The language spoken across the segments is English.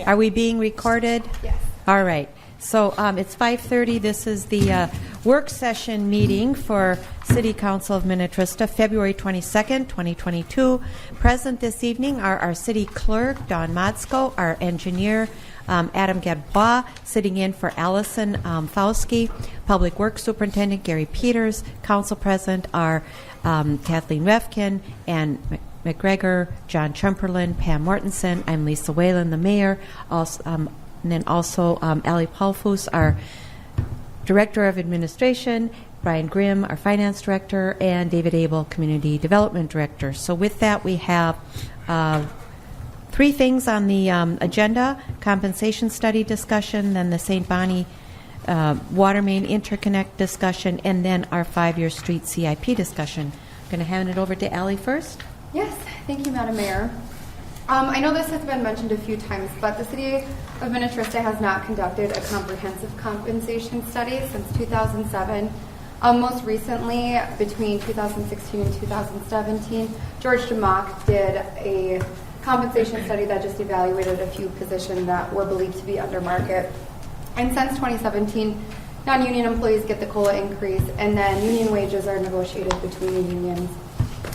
Are we being recorded? Yes. All right. So it's 5:30. This is the work session meeting for City Council of Minnetrista, February 22nd, 2022. Present this evening are our city clerk, Dawn Motzko, our engineer, Adam Gadbois, sitting in for Allison Fauski, Public Works Superintendent Gary Peters, Council President are Kathleen Refkin and McGregor, John Chumperlin, Pam Mortensen. I'm Lisa Whalen, the mayor. Also, and then also Ali Paulfus, our Director of Administration, Brian Grimm, our Finance Director, and David Abel, Community Development Director. So with that, we have three things on the agenda: compensation study discussion, then the St. Bonnie water main interconnect discussion, and then our 5-year street CIP discussion. I'm going to hand it over to Ali first. Yes, thank you, Madam Mayor. I know this has been mentioned a few times, but the City of Minnetrista has not conducted a comprehensive compensation study since 2007. Most recently, between 2016 and 2017, George DeMock did a compensation study that just evaluated a few positions that were believed to be under market. And since 2017, non-union employees get the COLA increase, and then union wages are negotiated between the unions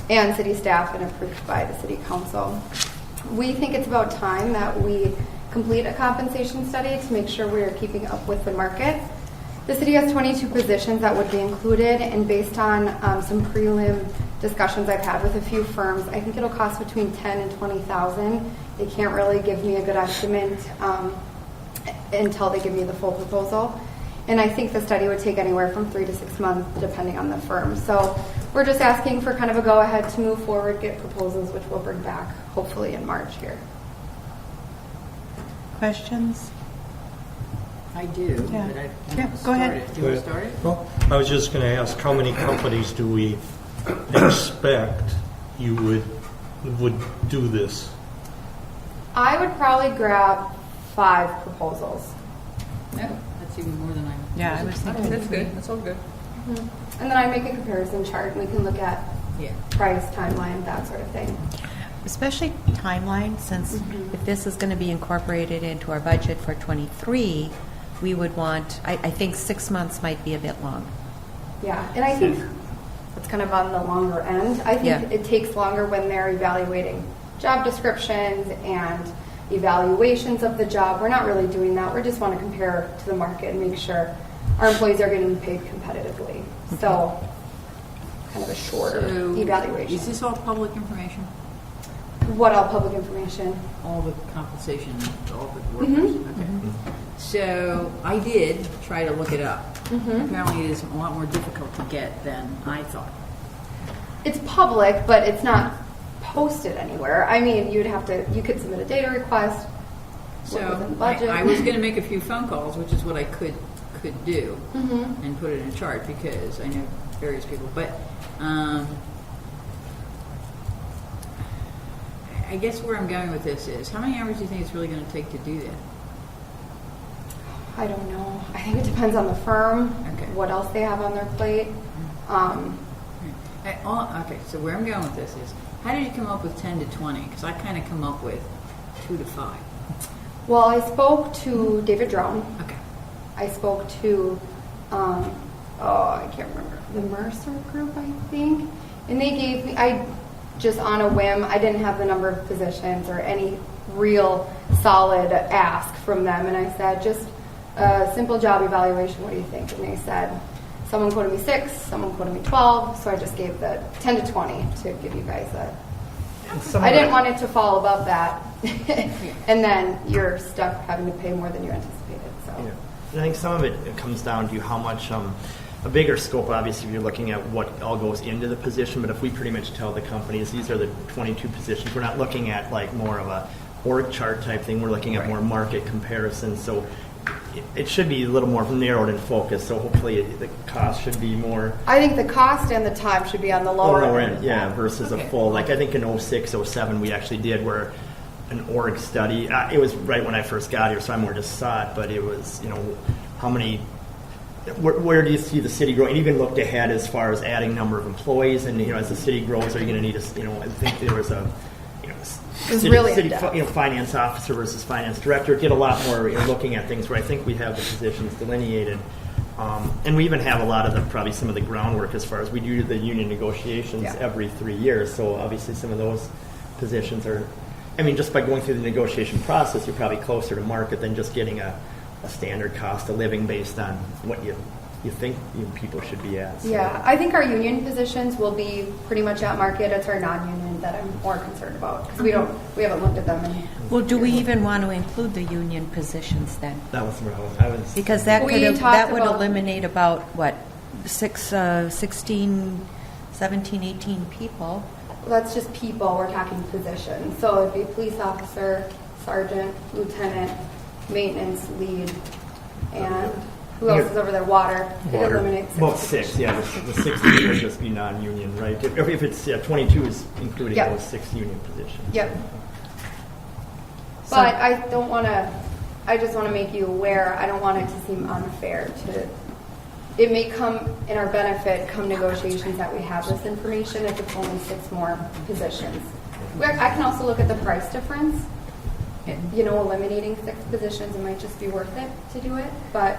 and city staff and approved by the City Council. We think it's about time that we complete a compensation study to make sure we are keeping up with the market. The city has 22 positions that would be included, and based on some prelim discussions I've had with a few firms, I think it'll cost between $10,000 and $20,000. They can't really give me a good estimate until they give me the full proposal. And I think the study would take anywhere from 3 to 6 months, depending on the firm. So we're just asking for kind of a go-ahead to move forward, get proposals, which we'll bring back hopefully in March here. Questions? I do. Yeah. But Yeah, go ahead. Do you want to start it? Well, I was just going to ask, how many companies do we expect you would do this? I would probably grab 5 proposals. No, that's even more than I. Yeah, I was thinking. That's good. That's all good. Mm-hmm. And then I make a comparison chart, and we can look at price, timeline, that sort of thing. Especially timeline, since if this is going to be incorporated into our budget for 23, we would want, I think 6 months might be a bit long. Yeah, and I think it's kind of on the longer end. I think it takes longer when they're evaluating job descriptions and evaluations of the job. We're not really doing that. We just want to compare to the market and make sure our employees are getting paid competitively. Okay. So kind of a shorter evaluation. Is this all public information? What all public information? All the compensation, all the workers. Okay. So I did try to look it up. Apparently it is a lot more difficult to get than I thought. It's public, but it's not posted anywhere. I mean, you could submit a data request. So budget. I was going to make a few phone calls, which is what I could do, and put it in a chart because I know various people. But I guess where I'm going with this is, how many hours do you think it's really going to take to do that? I don't know. I think it depends on the firm, what else they have on their plate. Okay, so where I'm going with this is, how did you come up with 10 to 20? Because I kind of come up with 2 to 5. Well, I spoke to David Drone. Okay. I spoke to, I can't remember, the Mercer Group, I think. And they gave me, just on a whim, I didn't have the number of positions or any real solid ask from them. And I said, just a simple job evaluation, what do you think? And they said, someone quoted me 6, someone quoted me 12, so I just gave the 10 to 20 to give you guys a... I didn't want it to fall above that, and then you're stuck having to pay more than you anticipated. So, I think some of it comes down to how much... a bigger scope, obviously, if you're looking at what all goes into the position, but if we pretty much tell the companies these are the 22 positions, we're not looking at like more of a org chart type thing, we're looking at more market comparisons, so it should be a little more narrowed and focused, so hopefully the cost should be more... I think the cost and the time should be on the lower end. Versus a full, like I think in 06, 07 we actually did where an org study, it was right when I first got here, so I more just saw it, but it was, how many... Where do you see the city growing? And even looked ahead as far as adding number of employees, and as the city grows, are you going to need I think there was a It was really city in-depth. finance officer versus finance director, get a lot more looking at things where I think we have the positions delineated. And we even have a lot of probably some of the groundwork as far as we do the union negotiations Yeah. every 3 years. So obviously some of those positions are, I mean, just by going through the negotiation process, you're probably closer to market than just getting a standard cost of living based on what you think people should be at. So. Yeah, I think our union positions will be pretty much at market. It's our non-union that I'm more concerned about because we haven't looked at them. Well, do we even want to include the union positions then? That was where I was. Because that We could talked that would about- eliminate about, what, 16, 17, 18 people. That's just people. We're talking positions. So it'd be police officer, sergeant, lieutenant, maintenance lead, and who else is over there? Water. It eliminates 6 About 6, yeah. The 16 would just be non-union, right? If it's 22 is including Yep. those 6 union positions. Yep. So- But I don't want to. I just want to make you aware. I don't want it to seem unfair to. It may come in our benefit come negotiations that we have this information if it's only 6 more positions. I can also look at the price difference. Eliminating 6 positions, it might just be worth it to do it. But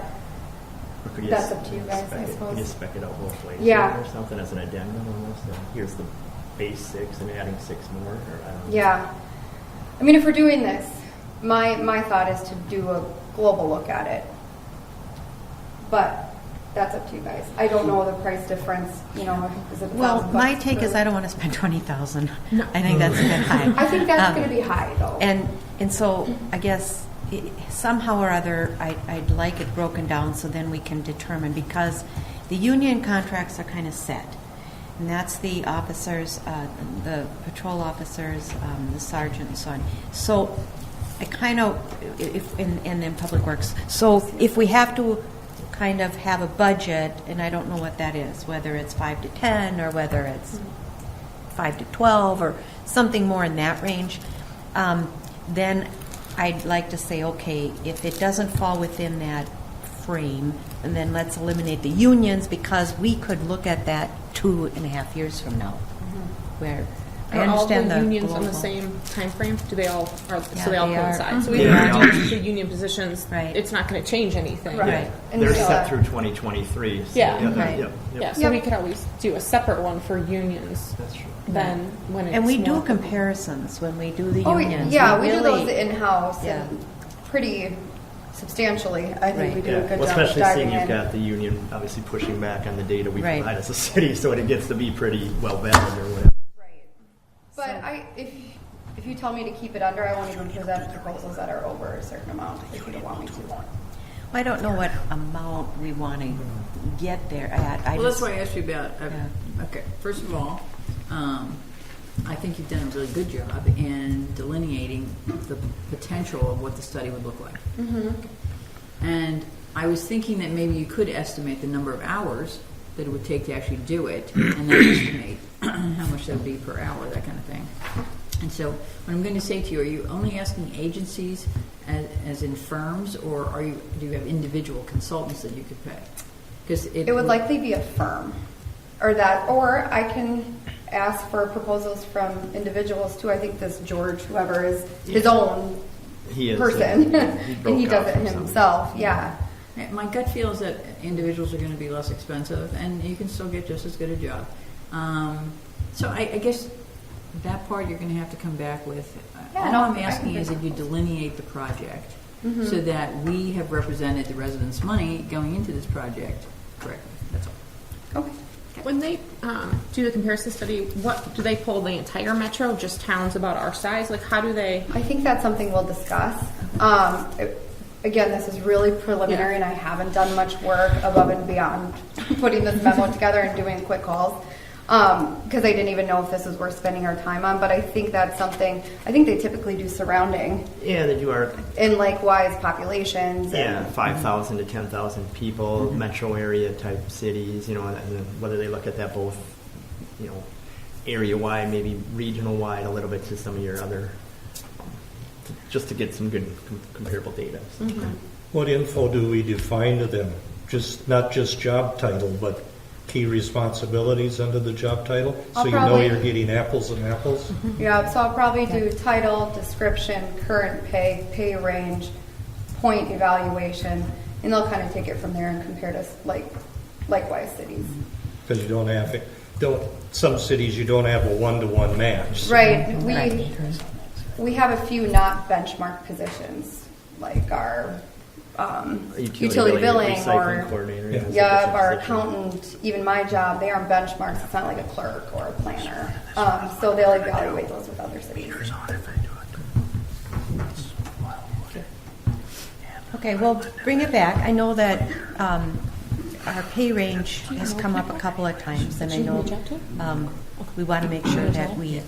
Or could you That's just up to you guys, spec I it- suppose. Could you spec it out both ways? Yeah. Or something as an addendum almost? Here's the base 6 and adding 6 more? Or I don't know. yeah, I mean, if we're doing this, my thought is to do a global look at it. But that's up to you guys. I don't know the price difference. Is it Well, $1,000 my take for- is I don't want to spend 20,000. I think that's a bit high. I think that's going to be high, though. And so I guess somehow or other I'd like it broken down so then we can determine, because the union contracts are kind of set. And that's the officers, the patrol officers, the sergeant and so on. So I kind of, and then public works. So if we have to kind of have a budget, and I don't know what that is, whether it's 5 to 10 or whether it's 5 to 12 or something more in that range, then I'd like to say, okay, if it doesn't fall within that frame, and then let's eliminate the unions, because we could look at that 2.5 years from now, where I Are all understand the unions on the global- same time frame? Do they all are? Yeah, So they all they are. coincide. So Yeah, even they if all- we do the union positions, Right. it's not going to change anything. Right. And They're so- set through 2023. So Yeah. Right. Yep. Yeah. So Yep. we could always do a separate one for unions. That's true. Then when it's And we do more- comparisons when we do the Oh, unions. yeah, we do really- those in-house Yeah. and pretty substantially. I think we do a good Well, job of especially diving seeing you've in. got the union obviously pushing back on the data we Right. provide as a city, so it gets to be pretty well vetted or whatever. Right. But if you tell me to keep it under, I won't even present proposals that are over a certain amount if you don't want me to. I don't know what amount we want to get there at. Well, that's why I asked you about. Yeah. Okay, first of all, I think you've done a really good job in delineating the potential of what the study would look like. And I was thinking that maybe you could estimate the number of hours that it would take to actually do it, and then estimate how much that would be per hour, that kind of thing. And so, what I'm going to say to you, are you only asking agencies as in firms, or do you have individual consultants that you could pay? Because It would likely be a firm, or I can ask for proposals from individuals too. I think this George, whoever is his own He is person, he and broke he does out it from something. himself. Yeah. My gut feel is that individuals are going to be less expensive, and you can still get just as good a job. So I guess that part you're going to have to come back with. Yeah, All no, I'm I asking can is that you delineate the project so that we have represented the residents' money going into this project correctly. That's all. Okay. When they do the comparison study, what do they pull the entire metro, just towns about our size? Like, how do they? I think that's something we'll discuss. Again, this is really preliminary, Yeah. and I haven't done much work above and beyond putting this memo together and doing quick calls because I didn't even know if this was worth spending our time on. But I think that's something. I think they typically do surrounding Yeah, they do our and likewise populations. Yeah, And, 5,000 to 10,000 people, metro area type cities, and then whether they look at that both, area wide, maybe regional wide, a little bit to some of your other, just to get some good comparable data. What info do we define to them? Not just job title, but key responsibilities under the job title? So I'll you know probably- you're getting apples and apples? Yeah, so I'll probably do title, description, current pay, pay range, point evaluation, and they'll kind of take it from there and compare to likewise cities. Because you some cities you don't have a one-to-one match. Right. We have a few not benchmark positions, like our utility billing recycling or coordinator. Yeah. is a yeah, different our position. accountant, even my job, they aren't benchmarks. It's not like a clerk or a planner. So they'll evaluate those with other cities. Okay, well, bring it back. I know that our pay range has come up a couple of times, and I know we want to make sure that we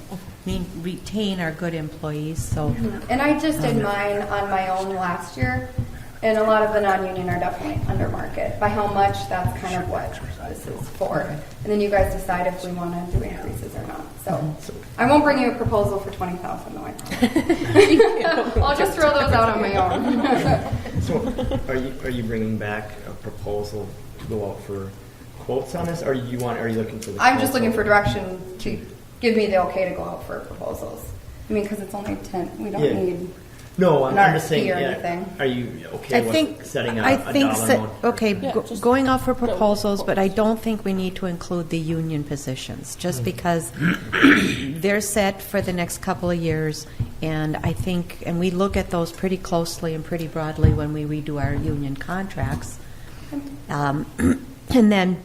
retain our good employees, so. And I just did mine on my own last year, and a lot of the non-union are definitely under market. By how much, that's kind of what this is for. And then you guys decide if we want to do increases or not. So I won't bring you a proposal for $20,000 though, I promise. I'll just throw those out on my own. So are you bringing back a proposal to go out for quotes on this, or are you looking for the I'm just quotes looking out? for direction to give me the okay to go out for proposals. I mean, because it's only 10, we don't Yeah. need No, I'm an just saying, RFP or yeah. anything. Are you okay with setting a dollar amount? Okay, Yeah, just going off for go with proposals, but I quotes. don't think we need to include the union positions, just because they're set for the next couple of years, and I think, and we look at those pretty closely and pretty broadly when we redo our union contracts. And then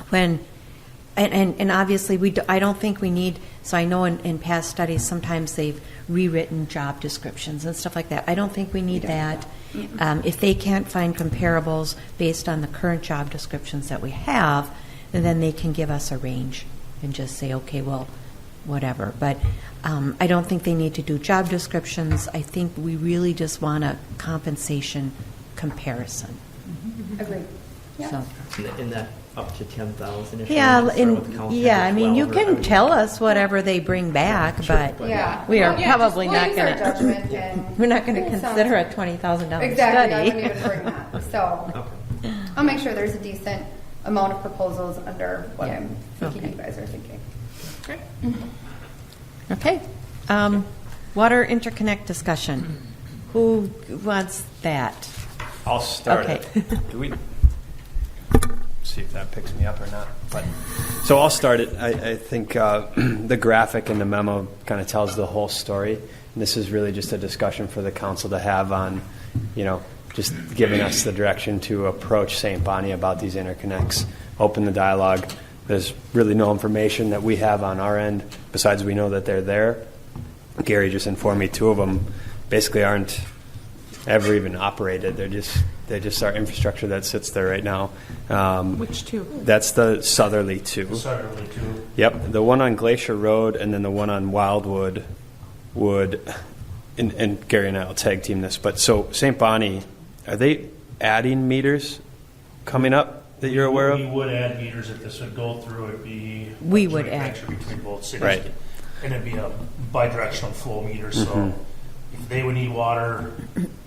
when, and obviously, I don't think we need, so I know in past studies, sometimes they've rewritten job descriptions and stuff like that. I don't think we need that. If they can't find comparables based on the current job descriptions that we have, then they can give us a range and just say, okay, well, whatever. But I don't think they need to do job descriptions. I think we really just want a compensation comparison. Agreed. Yeah. So. In that up to 10,000. Yeah, I mean, you can tell us whatever they bring back, but Yeah. we are Well, yeah, probably just not use our going to, judgment and we're not going to it sounds- consider a $20,000 Exactly, I study. wouldn't even bring that. So I'll make sure there's a decent amount of proposals under what Yeah. I'm thinking Okay. you guys are thinking. Okay. Water interconnect discussion. Who wants that? I'll start Okay. it. Do we see if that picks me up or not? But so I'll start it. I think the graphic in the memo kind of tells the whole story. And this is really just a discussion for the council to have on, just giving us the direction to approach St. Bonnie about these interconnects, open the dialogue. There's really no information that we have on our end besides we know that they're there. Gary just informed me 2 of them basically aren't ever even operated. They're just our infrastructure that sits there right now. Which two? That's the southerly 2. Southerly too. Yep, the one on Glacier Road and then the one on Wildwood and Gary and I will tag team this. But so St. Bonnie, are they adding meters coming up that you're aware We of? would add meters if this would go through. It'd be We a would joint add. venture between both cities, Right. and it'd be a bidirectional flow meter. So if they would need water,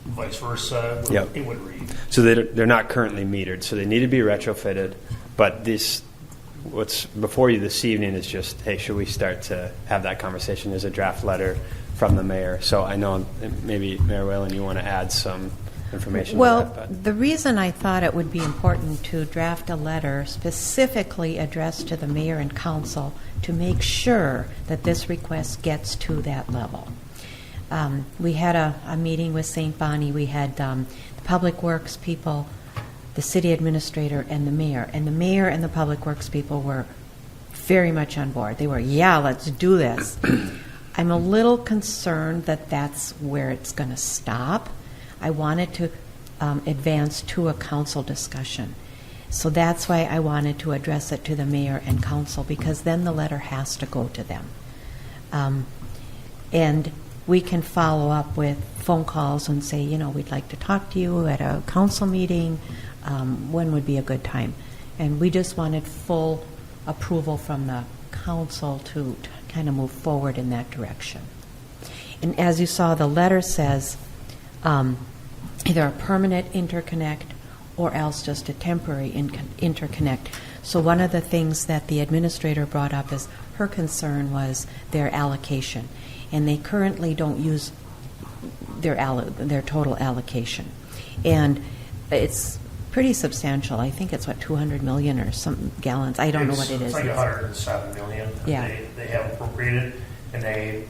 vice versa, Yep. it would read. So they're not currently metered, so they need to be retrofitted. But what's before you this evening is just, hey, should we start to have that conversation? There's a draft letter from the mayor. So I know maybe Mayor Whalen, you want to add some information to Well, that. But the reason I thought it would be important to draft a letter specifically addressed to the mayor and council to make sure that this request gets to that level. We had a meeting with St. Bonnie. We had the Public Works people, the city administrator, and the mayor. And the mayor and the Public Works people were very much on board. They were, yeah, let's do this. I'm a little concerned that that's where it's going to stop. I wanted to advance to a council discussion. So that's why I wanted to address it to the mayor and council, because then the letter has to go to them. And we can follow up with phone calls and say, we'd like to talk to you at a council meeting. When would be a good time? And we just wanted full approval from the council to kind of move forward in that direction. And as you saw, the letter says either a permanent interconnect or else just a temporary interconnect. So one of the things that the administrator brought up is her concern was their allocation, and they currently don't use their total allocation, and it's pretty substantial. I think it's 200 million or some gallons. I don't know what it is. It's like 107 million. Yeah. They have appropriated, and they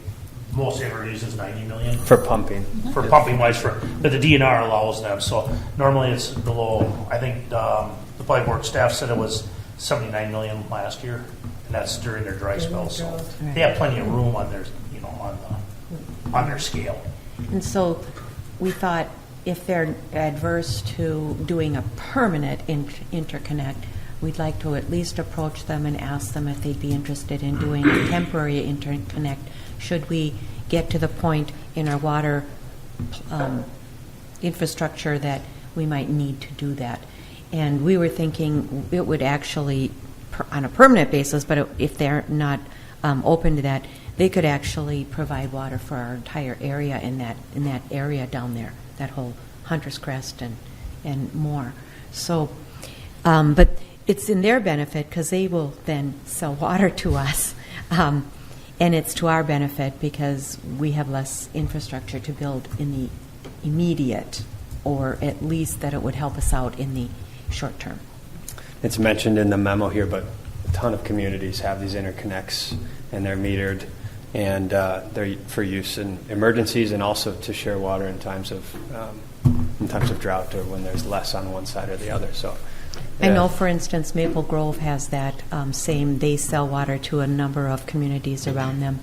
most ever uses 90 million For pumping. for pumping wise. But the DNR allows them. So normally it's below. I think the public works staff said it was 79 million last year, and that's during their dry spell. So Right. they have plenty of room on their on their scale. And so we thought if they're adverse to doing a permanent interconnect, we'd like to at least approach them and ask them if they'd be interested in doing a temporary interconnect should we get to the point in our water infrastructure that we might need to do that. And we were thinking it would actually, on a permanent basis, but if they're not open to that, they could actually provide water for our entire area in that area down there, that whole Hunter's Crest and more. So, but it's in their benefit because they will then sell water to us, and it's to our benefit because we have less infrastructure to build in the immediate, or at least that it would help us out in the short term. It's mentioned in the memo here, but a ton of communities have these interconnects, and they're metered, and they're for use in emergencies and also to share water in times of drought or when there's less on one side or the other. So, I know, for instance, Maple Grove has that same. They sell water to a number of communities around them,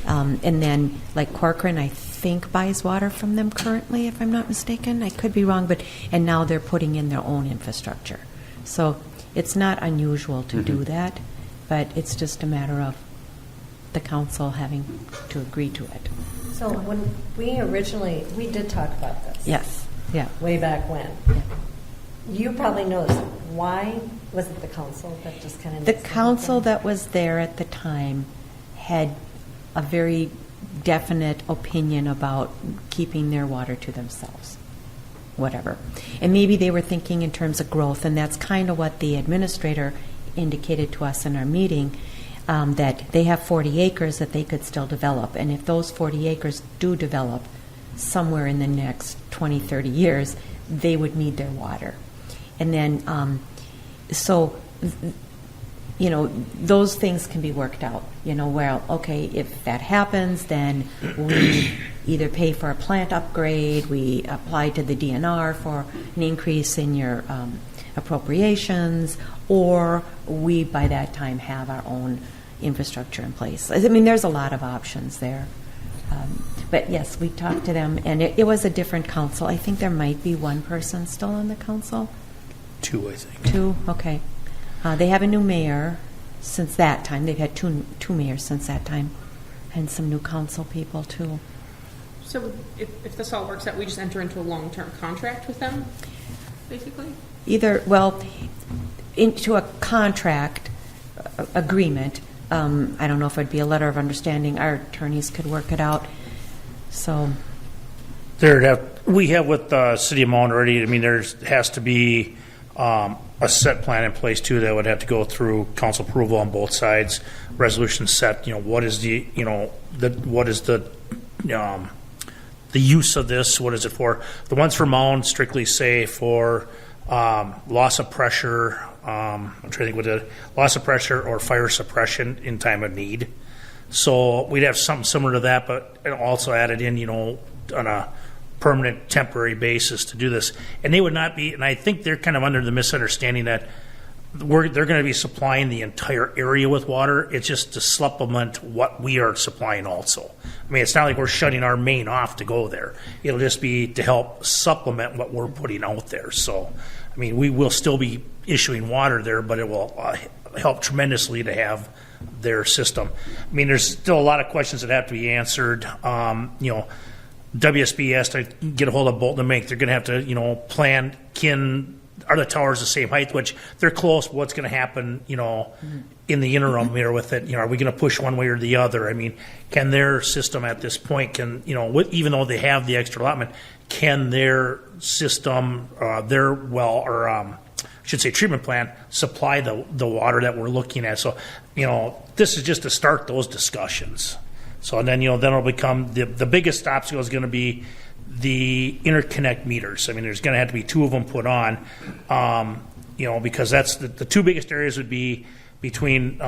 and then like Corcoran, I think buys water from them currently, if I'm not mistaken. I could be wrong, and now they're putting in their own infrastructure. So it's not unusual to do that, but it's just a matter of the council having to agree to it. So when we did talk about this. Yes. Yeah. Way back when. Yeah. You probably know this. Why was it the council that just kind of... The council that was there at the time had a very definite opinion about keeping their water to themselves, whatever. And maybe they were thinking in terms of growth, and that's kind of what the administrator indicated to us in our meeting, that they have 40 acres that they could still develop. And if those 40 acres do develop somewhere in the next 20, 30 years, they would need their water. And then, those things can be worked out. Well, okay, if that happens, then we either pay for a plant upgrade, we apply to the DNR for an increase in your appropriations, or we, by that time, have our own infrastructure in place. I mean, there's a lot of options there. But yes, we talked to them, and it was a different council. I think there might be one person still on the council. 2, I think. 2, okay. They have a new mayor since that time. They've had two mayors since that time, and some new council people too. So if this all works out, we just enter into a long-term contract with them, basically? Into a contract agreement. I don't know if it'd be a letter of understanding. Our attorneys could work it out. So We have with the city of Mount already. I mean, there has to be a set plan in place too that would have to go through council approval on both sides. Resolution set. What is the use of this? What is it for? The ones for Mound strictly say for loss of pressure. I'm trying to think what the loss of pressure or fire suppression in time of need. So we'd have something similar to that, but also added in, on a permanent, temporary basis to do this. And they would not be, and I think they're kind of under the misunderstanding that they're going to be supplying the entire area with water. It's just to supplement what we are supplying also. I mean, it's not like we're shutting our main off to go there. It'll just be to help supplement what we're putting out there. So, I mean, we will still be issuing water there, but it will help tremendously to have their system. I mean, there's still a lot of questions that have to be answered. WSB has to get a hold of Bolton and Mink. They're going to have to, plan, are the towers the same height, which they're close, but what's going to happen, in the interim here with it? Are we going to push one way or the other? I mean, can their system at this point, even though they have the extra allotment, can their system, should say treatment plant, supply the water that we're looking at. So, this is just to start those discussions. So and then, then it'll become, the biggest obstacle is going to be the interconnect meters. I mean, there's going to have to be 2 of them put on, because that's the 2 biggest areas would be between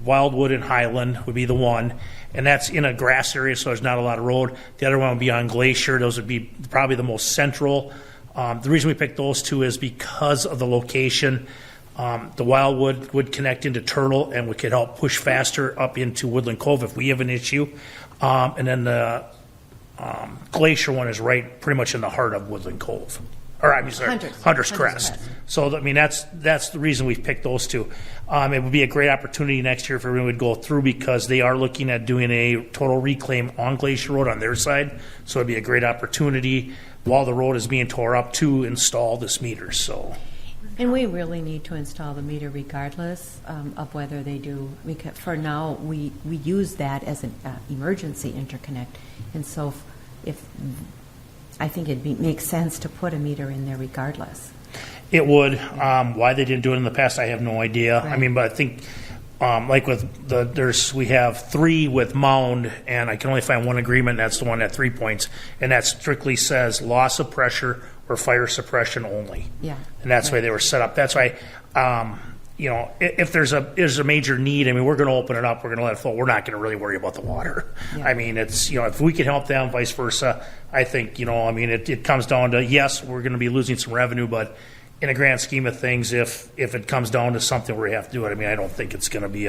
Wildwood and Highland would be the one, and that's in a grass area, so there's not a lot of road. The other one would be on Glacier. Those would be probably the most central. The reason we picked those 2 is because of the location. The Wildwood would connect into Turtle, and we could help push faster up into Woodland Cove if we have an issue. And then the Glacier one is right pretty much in the heart of Woodland Cove. Or I'm sorry, Hunter's Crest. So I mean that's the reason we've picked those 2. It would be a great opportunity next year if everyone would go through, because they are looking at doing a total reclaim on Glacier Road on their side. So it'd be a great opportunity while the road is being tore up to install this meter. So. And we really need to install the meter regardless of whether they do. Because for now, we use that as an emergency interconnect, and so if I think it makes sense to put a meter in there regardless. It would. Why they didn't do it in the past, I have no idea. Right. I mean, but I think like with we have 3 with Mound, and I can only find one agreement. And that's the one at 3 points, and that strictly says loss of pressure or fire suppression only. Yeah. And that's why they were set up. That's why, if there's a major need, I mean, we're going to open it up. We're going to let it flow. We're not going to really worry about the water. Yeah. I mean, it's, if we can help them, vice versa, I think, it comes down to, yes, we're going to be losing some revenue, but in a grand scheme of things, if it comes down to something where we have to do it, I mean, I don't think it's going to be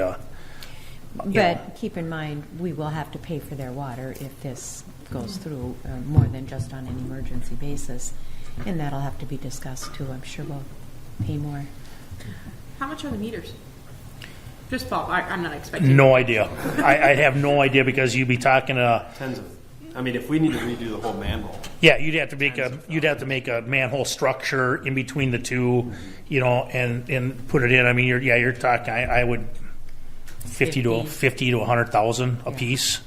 But keep in mind, we will have to pay for their water if this goes through more than just on an emergency basis. And that'll have to be discussed too. I'm sure we'll pay more. How much are the meters? Just fall. I'm not expecting. No idea. I have no idea, because you'd be talking Tens of, I mean, if we need to redo the whole manhole. yeah, you'd have to make a manhole structure in between the 2, and put it in. I mean, you're talking. I would 50 to 100,000 a piece.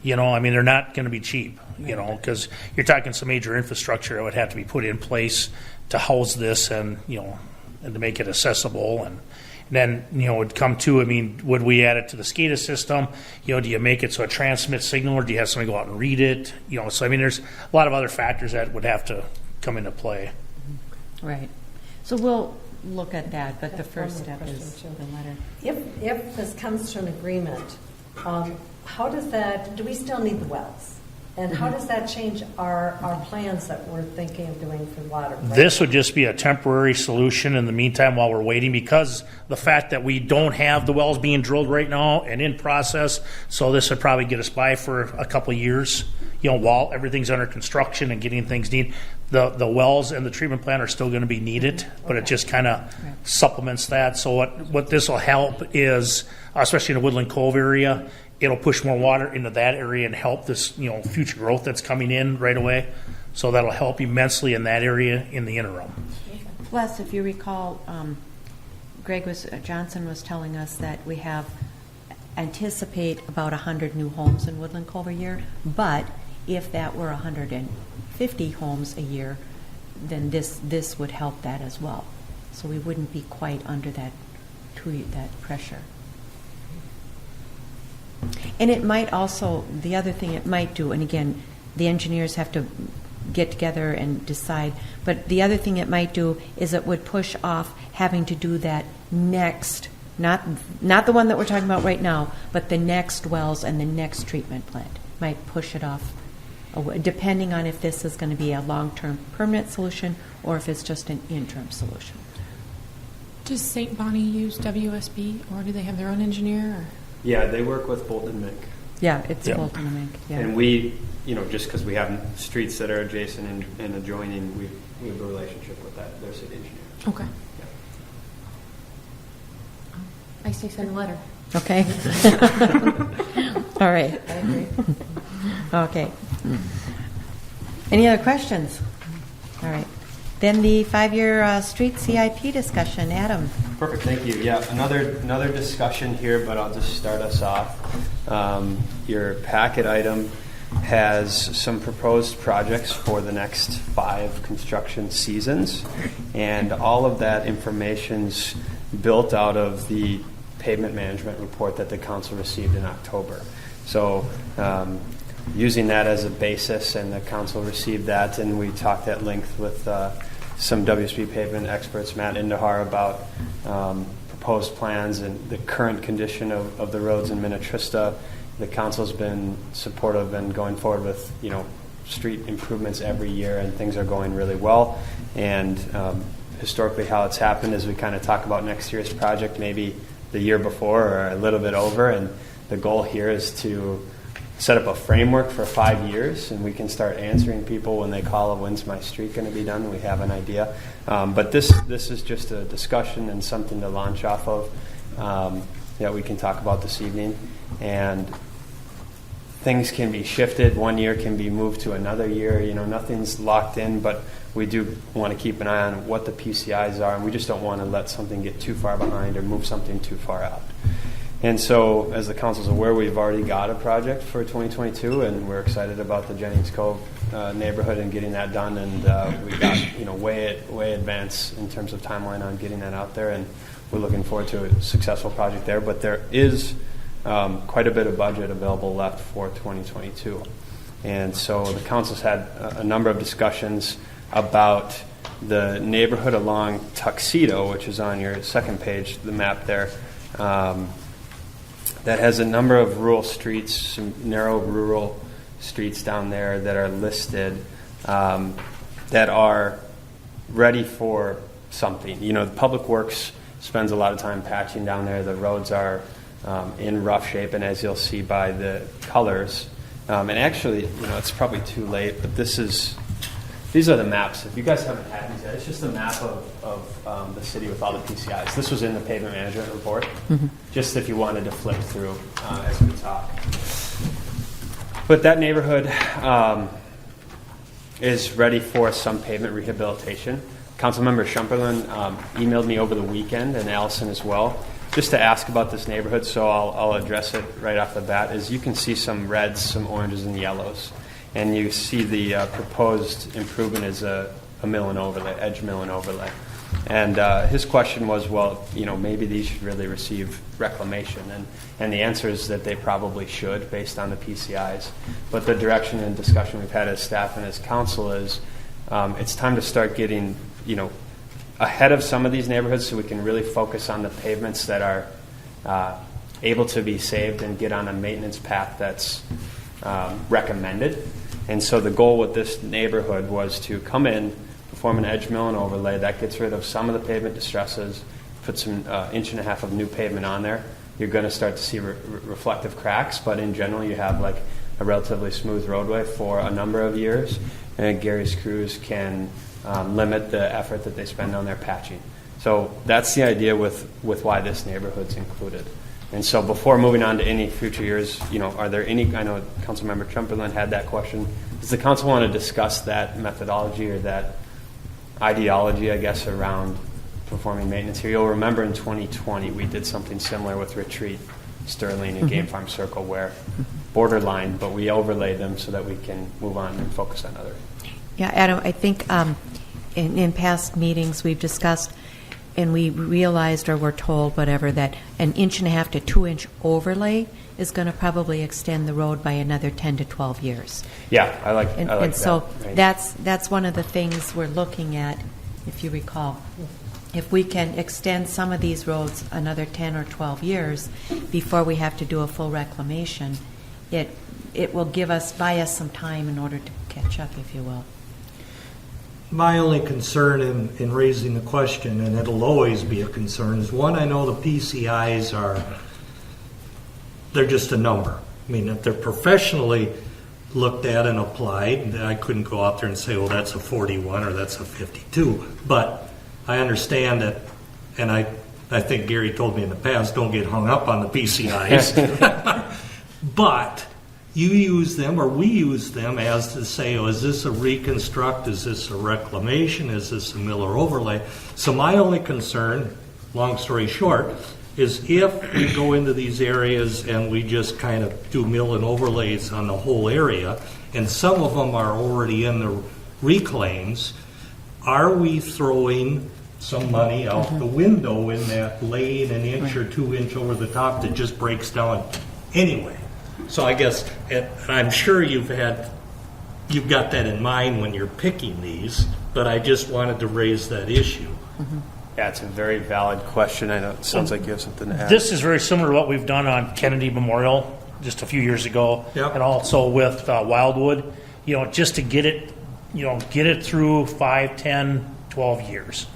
I mean, they're not going to be cheap. Because you're talking some major infrastructure that would have to be put in place to house this, and and to make it accessible, and then it'd come to. I mean, would we add it to the SCADA system? Do you make it so it transmits signal, or do you have somebody go out and read it? So I mean, there's a lot of other factors that would have to come into play. Right. So we'll look at that, but the first step is the letter. If this comes to an agreement, how does that, do we still need the wells? And how does that change our plans that we're thinking of doing for water? This would just be a temporary solution in the meantime while we're waiting, because the fact that we don't have the wells being drilled right now and in process, so this would probably get us by for a couple of years, while everything's under construction and getting things needed. The wells and the treatment plant are still going to be needed, but it just kind of supplements that. So what this will help is, especially in the Woodland Cove area, it'll push more water into that area and help this, future growth that's coming in right away. So that'll help immensely in that area in the interim. Plus, if you recall, Johnson was telling us that we anticipate about 100 new homes in Woodland Cove a year. But if that were 150 homes a year, then this would help that as well. So we wouldn't be quite under that pressure. And it might also, the other thing it might do, and again, the engineers have to get together and decide, but the other thing it might do is it would push off having to do that next, not the one that we're talking about right now, but the next wells and the next treatment plant. Might push it off, depending on if this is going to be a long-term permanent solution or if it's just an interim solution. Does St. Bonnie use WSB, or do they have their own engineer? Or? Yeah, they work with Bolton Mink. Yeah, it's Bolton and Mink. Yeah. And we, just because we have streets that are adjacent and adjoining, we have a relationship with their city engineer. Okay. Yeah. I say send a letter. Okay. All right. I agree. Okay. Any other questions? All right. Then the 5-year street CIP discussion. Adam. Perfect, thank you. Yeah, another discussion here, but I'll just start us off. Your packet item has some proposed projects for the next 5 construction seasons, and all of that information's built out of the pavement management report that the council received in October. So using that as a basis, and the council received that, and we talked at length with some WSB pavement experts, Matt Indahar, about proposed plans and the current condition of the roads in Minnetrista. The council's been supportive and going forward with, street improvements every year, and things are going really well. And historically, how it's happened is we kind of talk about next year's project, maybe the year before or a little bit over, and the goal here is to set up a framework for 5 years, and we can start answering people when they call, when's my street going to be done? We have an idea. But this is just a discussion and something to launch off of that we can talk about this evening. And things can be shifted. 1 year can be moved to another year. Nothing's locked in, but we do want to keep an eye on what the PCIs are, and we just don't want to let something get too far behind or move something too far out. And so, as the council's aware, we've already got a project for 2022, and we're excited about the Jennings Cove neighborhood and getting that done. And we've got way advanced in terms of timeline on getting that out there, and we're looking forward to a successful project there. But there is quite a bit of budget available left for 2022, and so the council's had a number of discussions about the neighborhood along Tuxedo, which is on your second page, the map there. That has a number of rural streets, some narrow rural streets down there that are listed that are ready for something. The Public Works spends a lot of time patching down there. The roads are in rough shape, and as you'll see by the colors, and actually, it's probably too late, but these are the maps. If you guys haven't had these yet, it's just a map of the city with all the PCIs. This was in the pavement management report, just if you wanted to flip through as we talk. But that neighborhood is ready for some pavement rehabilitation. Councilmember Shumperlin emailed me over the weekend, and Allison as well, just to ask about this neighborhood, so I'll address it right off the bat. Is you can see some reds, some oranges, and yellows. And you see the proposed improvement is a mill and overlay, edge mill and overlay. And his question was, well, maybe these should really receive reclamation. And the answer is that they probably should, based on the PCIs. But the direction and discussion we've had as staff and as council is it's time to start getting, ahead of some of these neighborhoods so we can really focus on the pavements that are able to be saved and get on a maintenance path that's recommended. And so the goal with this neighborhood was to come in, perform an edge mill and overlay. That gets rid of some of the pavement distresses, put some 1.5 inches of new pavement on there. You're going to start to see reflective cracks, but in general you have like a relatively smooth roadway for a number of years. And Gary's crews can limit the effort that they spend on their patching. So that's the idea with why this neighborhood's included. And so before moving on to any future years, are there any, I know Councilmember Trumperlin had that question. Does the council want to discuss that methodology or that ideology, I guess, around performing maintenance here? You'll remember in 2020, we did something similar with Retreat, Sterling, and Game Farm Circle, where borderline, but we overlaid them so that we can move on and focus on other. Yeah, Adam, I think in past meetings we've discussed, and we realized or were told, whatever, that 1.5 inch to 2 inch overlay is going to probably extend the road by another 10 to 12 years. Yeah, I like And that. so Right. that's one of the things we're looking at, if you recall. If we can extend some of these roads another 10 or 12 years before we have to do a full reclamation, it will buy us some time in order to catch up, if you will. My only concern in raising the question, and it'll always be a concern, is one, I know the PCIs they're just a number. I mean, if they're professionally looked at and applied, I couldn't go out there and say, well, that's a 41 or that's a 52. But I understand that, and I think Gary told me in the past, don't get hung up on the PCIs. But you use them, or we use them, as to say, oh, is this a reconstruct? Is this a reclamation? Is this a mill or overlay? So my only concern, long story short, is if we go into these areas and we just kind of do mill and overlays on the whole area, and some of them are already in the reclaims, are we throwing some money out the window in that laying an inch or 2 inch over the top that just breaks down anyway? So I guess, and I'm sure you've got that in mind when you're picking these, but I just wanted to raise that issue. Yeah, it's a very valid question. I know it sounds like you have something to add. This is very similar to what we've done on Kennedy Memorial just a few years ago, Yep. and also with Wildwood, just to get it through 5, 10, 12 years.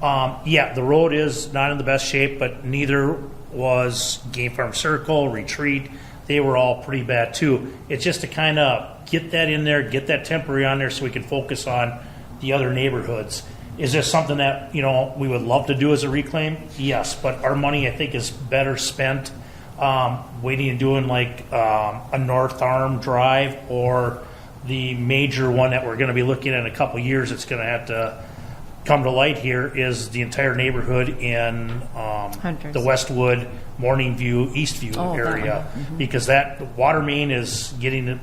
The road is not in the best shape, but neither was Game Farm Circle, Retreat. They were all pretty bad too. It's just to kind of get that in there, get that temporary on there so we can focus on the other neighborhoods. Is this something that, we would love to do as a reclaim? Yes, but our money, I think, is better spent waiting and doing like a North Arm Drive, or the major one that we're going to be looking at in a couple of years. It's going to have to come to light here is the entire neighborhood in Hunters. the Westwood, Morning View, Eastview Oh, that area, because that water main is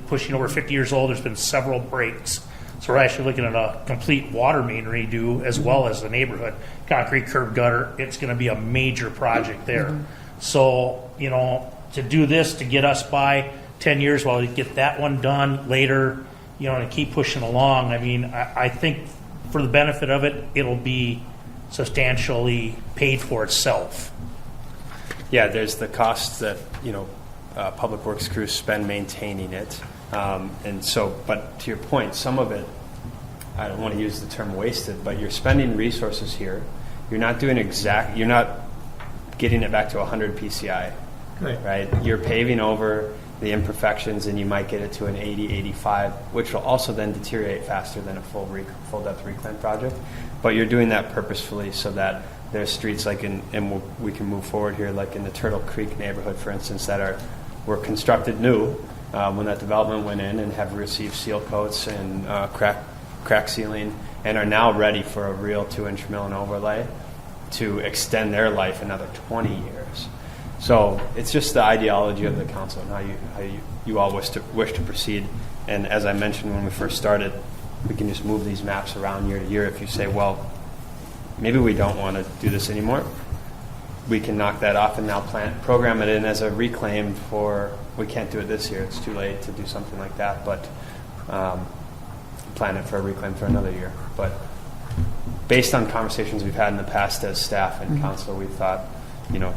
pushing over 50 years old. There's been several breaks. So we're actually looking at a complete water main redo as well as the neighborhood. Concrete curb gutter, it's going to be a major project there. So, to do this, to get us by 10 years while we get that one done later, and keep pushing along, I think for the benefit of it, it'll be substantially paid for itself. Yeah, there's the costs that public works crews spend maintaining it, and so. But to your point, some of it, I don't want to use the term wasted, but you're spending resources here. You're not doing you're not getting it back to 100 PCI, right? You're paving over the imperfections, and you might get it to an 80, 85, which will also then deteriorate faster than a full depth reclaim project. But you're doing that purposefully so that there's streets like we can move forward here, like in the Turtle Creek neighborhood, for instance, that were constructed new when that development went in, and have received seal coats and crack sealing, and are now ready for a real 2-inch mill and overlay to extend their life another 20 years. So it's just the ideology of the council and how you all wish to proceed. And as I mentioned when we first started, we can just move these maps around year to year. If you say, well, maybe we don't want to do this anymore, we can knock that off and now program it in as a reclaim for, we can't do it this year, it's too late to do something like that, but plan it for a reclaim for another year. But based on conversations we've had in the past as staff and council, we thought,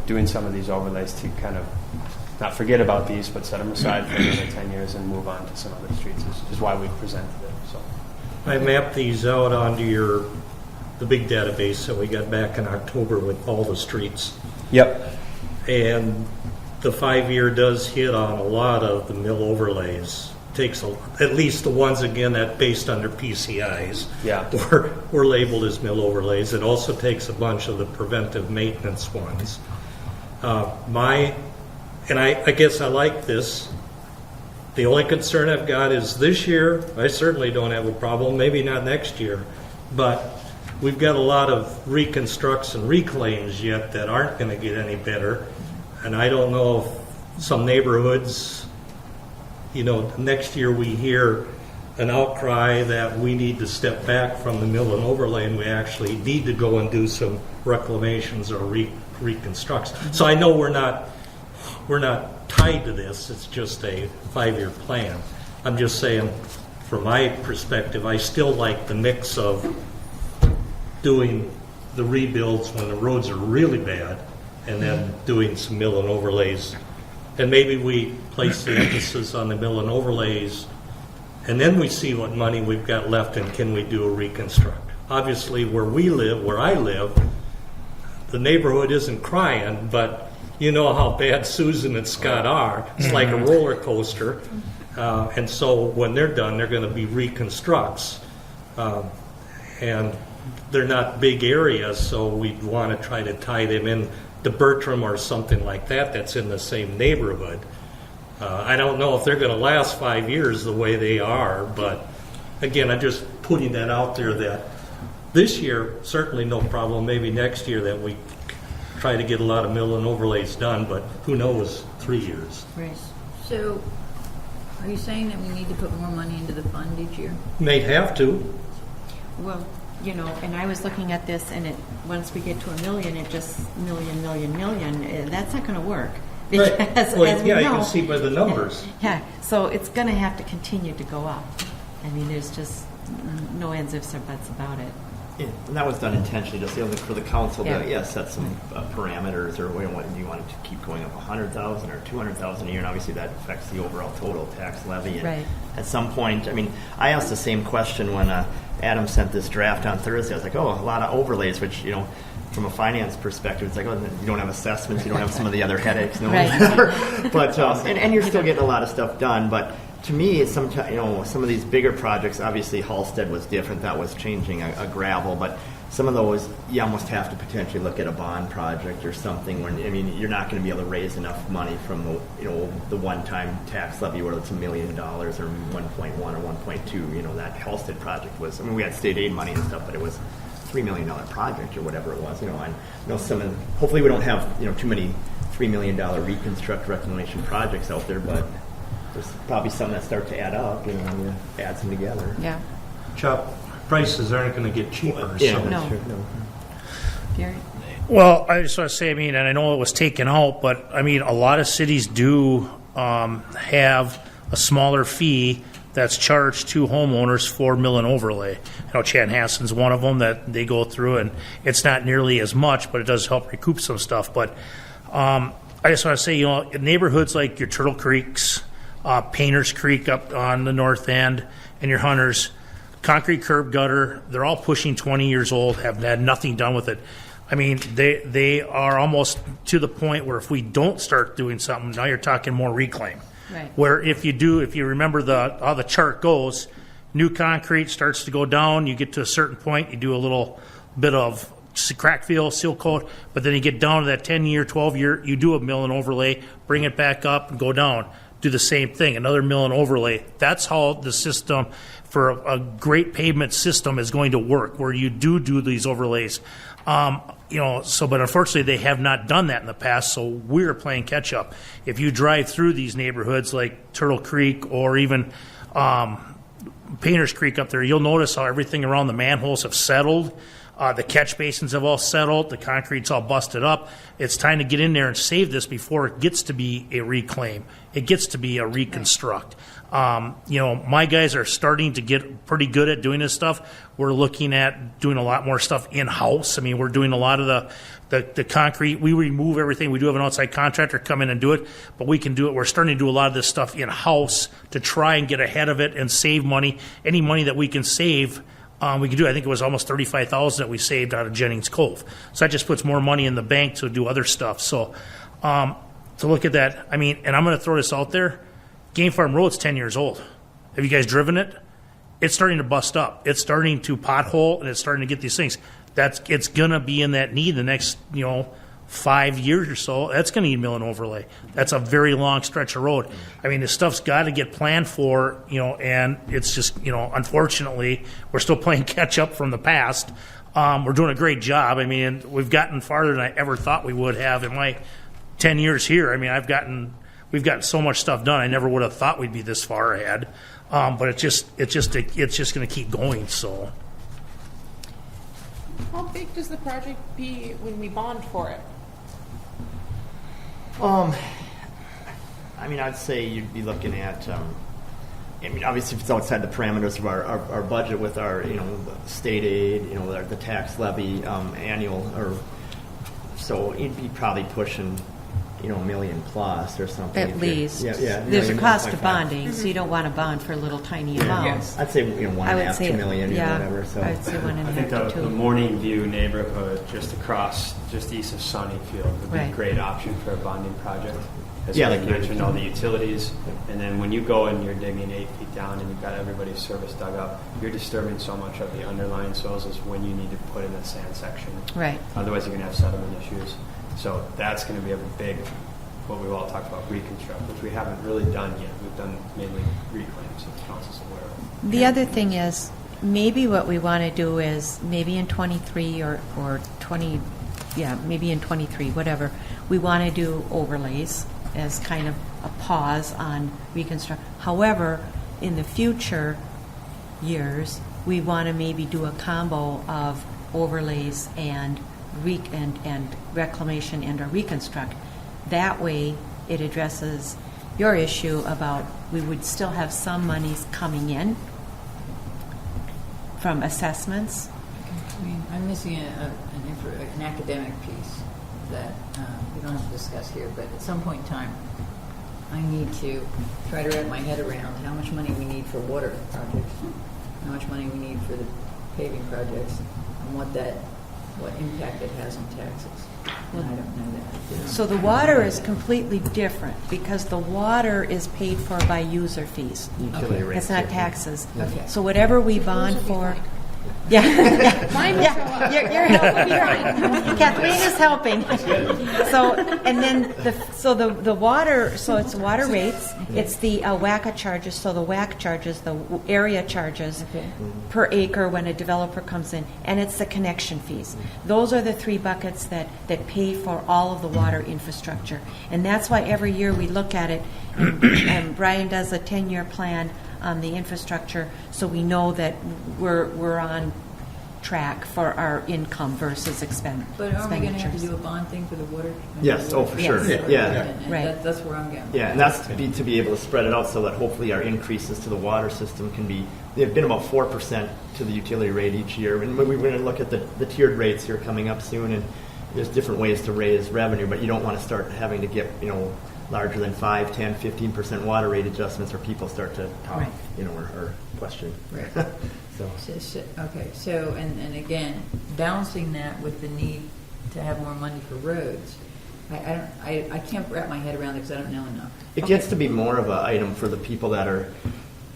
doing some of these overlays to kind of not forget about these, but set them aside for another 10 years and move on to some other streets is why we presented it. So I mapped these out onto the big database that we got back in October with all the streets. Yep. And the 5-year does hit on a lot of the mill overlays. Takes at least the ones, again, that based under PCIs were labeled as mill overlays. It also takes a bunch of the preventive maintenance ones. I guess I like this. The only concern I've got is this year, I certainly don't have a problem, maybe not next year, but we've got a lot of reconstructs and reclaims yet that aren't going to get any better. And I don't know if some neighborhoods, next year we hear an outcry that we need to step back from the mill and overlay, and we actually need to go and do some reclamations or reconstructs. So I know we're not tied to this. It's just a 5-year plan. I'm just saying, from my perspective, I still like the mix of doing the rebuilds when the roads are really bad, and then doing some mill and overlays. And maybe we place the emphasis on the mill and overlays, and then we see what money we've got left and can we do a reconstruct. Obviously, where I live, the neighborhood isn't crying, but you know how bad Susan and Scott are. It's like a roller coaster. And so when they're done, they're going to be reconstructs. And they're not big areas, so we'd want to try to tie them in to Bertram or something like that that's in the same neighborhood. I don't know if they're going to last 5 years the way they are, but again, I'm just putting that out there that this year, certainly no problem. Maybe next year that we try to get a lot of mill and overlays done, but who knows, 3 years. Right. So, are you saying that we need to put more money into the fund each year? May have to. Well, you know, and I was looking at this, and once we get to $1 million, it just million. That's not going to work. Right. Because, Well, as we yeah, you know, can see by the numbers. Yeah, so it's going to have to continue to go up. I mean, there's just no ands, ifs, or buts about it. Yeah, and that was done intentionally, just for the council Yeah. to set some parameters, or do you want it to keep going up 100,000 or 200,000 a year, and obviously that affects the overall total tax levy. And Right. at some point, I mean, I asked the same question when Adam sent this draft on Thursday. I was like, oh, a lot of overlays, which, you know, from a finance perspective, it's like, oh, you don't have assessments, you don't have some of the other headaches, Right. but and you're still getting a lot of stuff done. But to me, sometimes, you know, some of these bigger projects, obviously Halstead was different. That was changing a gravel, but some of those, you almost have to potentially look at a bond project or something. When, I mean, you're not going to be able to raise enough money from the one-time tax levy, whether it's $1 million or 1.1 or 1.2. You know, that Halstead project was. I mean, we had state aid money and stuff, but it was $3 million project or whatever it was. You know, and hopefully we don't have too many $3 million reconstruct reclamation projects out there, but there's probably some that start to add up. You know, when you add them together. Yeah. Chop, prices aren't going to get cheaper. Yeah, So. that's No. true. No. Gary? Well, I just want to say, I mean, and I know it was taken out, but I mean, a lot of cities do have a smaller fee that's charged to homeowners for mill and overlay. I know Chanhasen's one of them that they go through, and it's not nearly as much, but it does help recoup some stuff. But I just want to say, in neighborhoods like your Turtle Creeks, Painters Creek up on the north end, and your Hunters, concrete curb gutter, they're all pushing 20 years old, have had nothing done with it. I mean, they are almost to the point where if we don't start doing something, now you're talking more reclaim. Right. Where if you remember how the chart goes, new concrete starts to go down, you get to a certain point, you do a little bit of crack fill, seal coat, but then you get down to that 10-year, 12-year, you do a mill and overlay, bring it back up and go down. Do the same thing, another mill and overlay. That's how the system for a great pavement system is going to work, where you do these overlays. But unfortunately they have not done that in the past, so we're playing catch up. If you drive through these neighborhoods like Turtle Creek or even Painters Creek up there, you'll notice how everything around the manholes have settled. The catch basins have all settled. The concrete's all busted up. It's time to get in there and save this before it gets to be a reclaim. It gets to be a reconstruct. My guys are starting to get pretty good at doing this stuff. We're looking at doing a lot more stuff in-house. I mean, we're doing a lot of the concrete. We remove everything. We do have an outside contractor come in and do it, but we can do it. We're starting to do a lot of this stuff in-house to try and get ahead of it and save money. Any money that we can save, we can do. I think it was almost $35,000 that we saved out of Jennings Cove. So that just puts more money in the bank to do other stuff. So to look at that, I mean, and I'm going to throw this out there. Game Farm Road's 10 years old. Have you guys driven it? It's starting to bust up. It's starting to pothole, and it's starting to get these things. It's going to be in that need the next 5 years or so. That's going to need mill and overlay. That's a very long stretch of road. I mean, this stuff's got to get planned for, and it's just, unfortunately, we're still playing catch up from the past. We're doing a great job. I mean, we've gotten farther than I ever thought we would have in my 10 years here. I mean, we've gotten so much stuff done. I never would have thought we'd be this far ahead. But it's just going to keep going. So, How big does the project be when we bond for it? I mean, I'd say you'd be looking at. I mean, obviously, if it's outside the parameters of our budget with our, state aid, the tax levy annual, or so you'd be probably pushing, $1 million plus or something. At least. Yeah. There's a $1.5 cost to bonding, so you don't want to bond for little tiny amounts. I'd say I would say $1.5 to $2 million, yeah, whatever. So I would say I think 1.5 to the 2. Morning View neighborhood just east of Sunnyfield would be Right. a great option for a bonding project. As Yeah, you like mentioned, all the utilities, and then when you go and you're digging 8 feet down and you've got everybody's service dug up, you're disturbing so much of the underlying soils is when you need to put in a sand section. Right. Otherwise, you're going to have sediment issues. So that's going to be a big, what we've all talked about, reconstruct, which we haven't really done yet. We've done mainly reclaims, if the council's aware of. The other thing is, maybe what we want to do is maybe in 23 or 20, maybe in 23, whatever, we want to do overlays as kind of a pause on reconstruct. However, in the future years, we want to maybe do a combo of overlays and reclamation and or reconstruct. That way, it addresses your issue about we would still have some monies coming in from assessments. I mean, I'm missing an academic piece that we don't have to discuss here, but at some point in time, I need to try to wrap my head around how much money we need for water projects, how much money we need for the paving projects, and what impact it has on taxes. And I don't know that. So the water is completely different because the water is paid for by user fees. Utility rates. It's not yeah. taxes. Okay. So whatever we bond for. Yeah. Mine will show up. You're helping. Kathleen is helping. So, and then the water, so it's water rates, it's the WACA charges, so the WAC charges, the area charges per acre when a developer comes in, and it's the connection fees. Those are the three buckets that pay for all of the water infrastructure. And that's why every year we look at it, and Brian does a 10-year plan on the infrastructure, so we know that we're on track for our income versus expenditures. But are we going to have to do a bond thing for the water? Yes, oh, for sure. Yes. Yeah. And Right. that's where I'm going. Yeah, and that's to be able to spread it out so that hopefully our increases to the water system can be, they've been about 4% to the utility rate each year. And we're going to look at the tiered rates here coming up soon, and there's different ways to raise revenue, but you don't want to start having to get, larger than 5, 10, 15% water rate adjustments or people start to talk, Right. or question. Right. So. Okay, so, and again, balancing that with the need to have more money for roads, I can't wrap my head around it because I don't know enough. It gets to be more of an item for the people that are,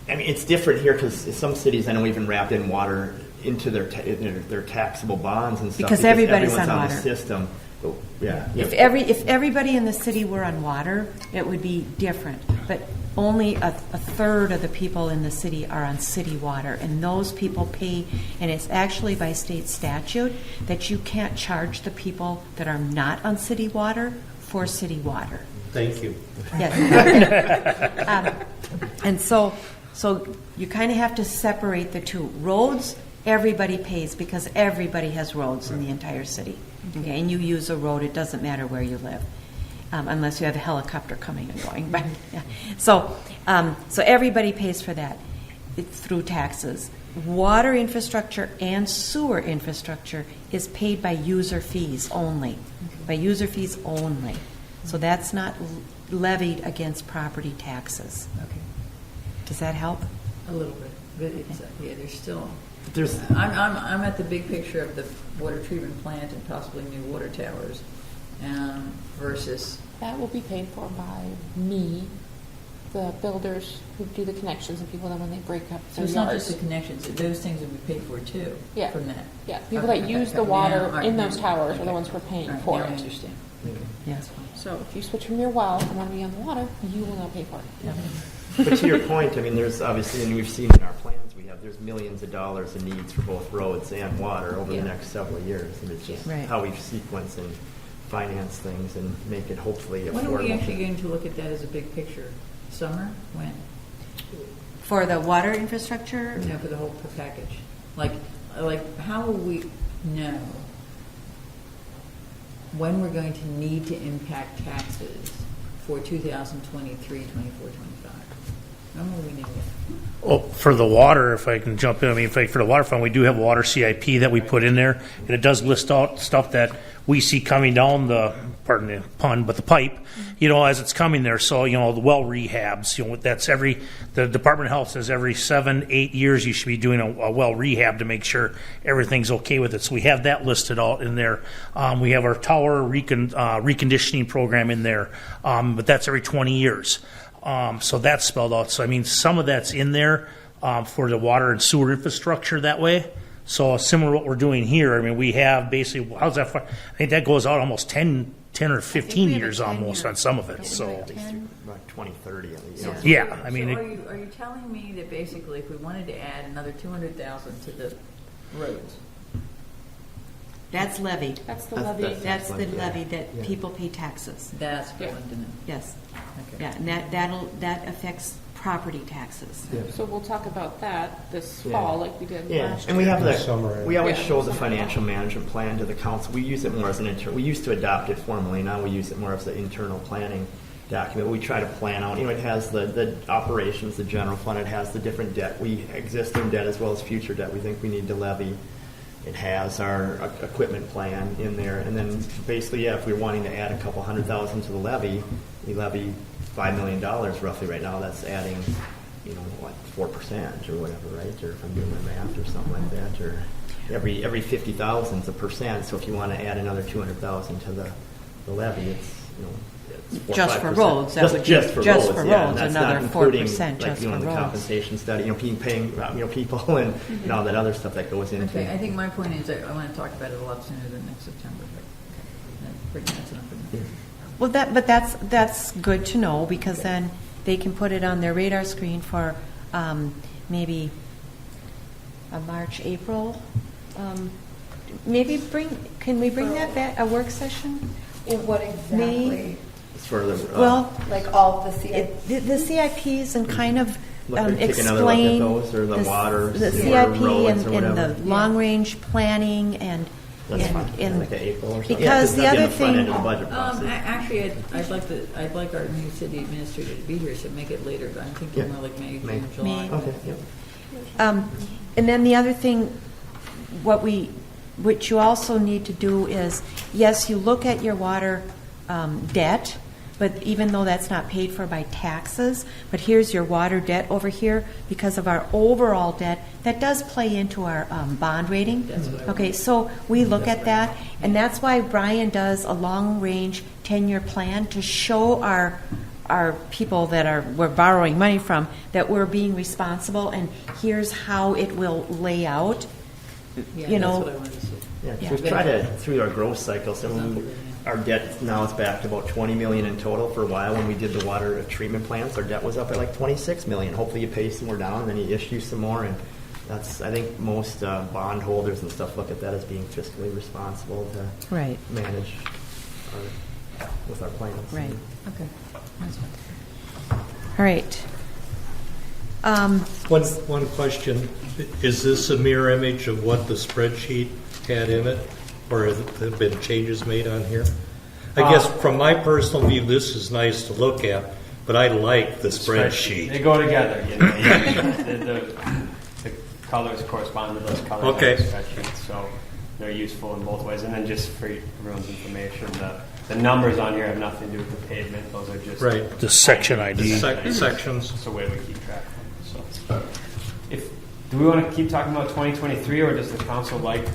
it's different here because some cities I know even wrapped in water into their taxable bonds and stuff. Because everybody's everyone's on on water. the system. But, yeah. If everybody in the city were on water, it would be different. But only a third of the people in the city are on city water, and those people pay. And it's actually by state statute that you can't charge the people that are not on city water for city water. Thank you. Yes. And so you kind of have to separate the two. Roads, everybody pays because everybody has roads in the entire city. Okay, and you use a road, it doesn't matter where you live, unless you have a helicopter coming and going. But yeah. So everybody pays for that through taxes. Water infrastructure and sewer infrastructure is paid by user fees only. By user fees only. So that's not levied against property taxes. Okay. Does that help? A little bit, but it's, there's still. There's I'm at the big picture of the water treatment plant and possibly new water towers, versus. That will be paid for by me, the builders who do the connections, and people that when they break up So their it's yards. not just the connections; those things will be paid for too. Yeah. From that. Yeah, people Okay, that use okay. the water Now, all right, in those now- towers okay. are the ones who are paying All right, for now I it. understand. Yes. So if you switch from your well and want to be on the water, you will not pay for it. But to your point, there's obviously, and we've seen in our plans there's millions of dollars in needs for both roads and water over the next several years, and it's just Right. how we sequence and finance things and make it hopefully affordable. When are we actually going to look at that as a big picture? Summer? When? For the water infrastructure? For the whole package. Like how will we know when we're going to need to impact taxes for 2023, 24, 25? When will we know that? Well, for the water, if I can jump in, for the water fund, we do have a water CIP that we put in there, and it does list out stuff that we see coming down the, pardon the pun, but the pipe, as it's coming there. So, the well rehabs, that's the Department of Health says every 7-8 years you should be doing a well rehab to make sure everything's okay with it. So we have that listed out in there. We have our tower reconditioning program in there, but that's every 20 years. So that's spelled out. So, some of that's in there for the water and sewer infrastructure that way. So similar to what we're doing here. We have basically, how's that far? I think that goes out almost 10 or 15 years almost on some of it. So, Like 2030 at least. yeah, So are you telling me that basically if we wanted to add another $200,000 to the roads, That's levied. That's the That's- levy. That's the yeah. levy that Yeah. people pay taxes. That's what I wanted to know. Yes. Okay. Yeah, and that affects property taxes. So we'll talk about that this Yeah. fall, like we did Yeah, last and we year. have the, Summary. we always Yeah. show the financial management plan to the council. We use it more as an we used to adopt it formally, now we use it more as an internal planning document. We try to plan out, it has the operations, the general fund, it has the different debt, existing debt as well as future debt we think we need to levy. It has our equipment plan in there, and then basically, yeah, if we're wanting to add a couple $100,000 to the levy, we levy $5 million roughly right now. That's adding, what, 4% or whatever, right? Or if I'm doing my math or something like that, or every 50,000 is a percent. So if you want to add another 200,000 to the levy, it's it's 4 Just for 5%. roads, that would be just for just roads, for yeah. roads, That's another not including, 4% like, just the for roads. compensation study, paying people and all that other stuff that goes into. Okay, I think my point is that I want to talk about it a lot sooner than next September, but okay, that's enough for me. Well, that's good to know, because then they can put it on their radar screen for maybe a March, April. Can we bring that back, a work session? What exactly? It's for the, Well, Like all of the CIP? the CIPs and kind of take another look at explain those, or the water, the sewer, CIP roads, and or the whatever. long-range planning and That's fine. and Like April or something. because the that'd be other the front thing- end of the budget process. Actually, I'd like our new city administrator to be here, so make it later, but I'm thinking Yeah. more like May, May. June, July. May. Okay, yeah. And then the other thing, what you also need to do is, yes, you look at your water debt, but even though that's not paid for by taxes, but here's your water debt over here, because of our overall debt, that does play into our bond rating. That's what I Okay, so we look at that, and that's why Brian does a long-range 10-year plan to show our people that we're borrowing money from that we're being responsible, and here's how it will lay out. Yeah, You that's know, what I wanted to see. Yeah, Yeah. we've tried to, through our growth cycle, our debt now is back to about 20 million in total. For a while, when we did the water treatment plants, our debt was up at like 26 million. Hopefully you pay some more down, and then you issue some more, and that's, I think most bond holders and stuff look at that as being fiscally responsible to Right. manage with our plans. Right. Okay, that's fine. All right. One question, is this a mirror image of what the spreadsheet had in it, or have there been changes made on here? I guess from my personal view, this is nice to look at, but I like the They spreadsheet. go together. The colors correspond to those colors Okay. on the spreadsheet, so they're useful in both ways. And then just for everyone's information, the numbers on here have nothing to do with the pavement. Those are just Right. The section ID. Sections. It's a way we keep track of them. So, do we want to keep talking about 2023, or does the council like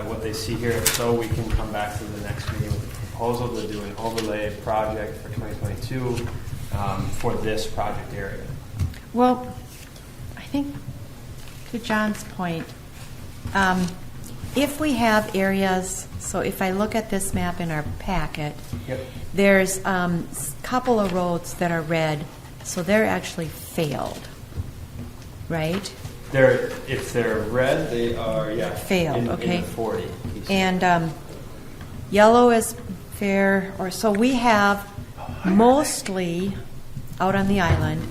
what they see here? If so, we can come back to the next meeting with a proposal to do an overlay project for 2022 for this project area. Well, I think to John's point, if we have areas, so if I look at this map in our packet, Yep. there's a couple of roads that are red, so they're actually failed, right? If they're red, they are Failed, in okay. the 40. And yellow is fair, or so we have mostly out on the island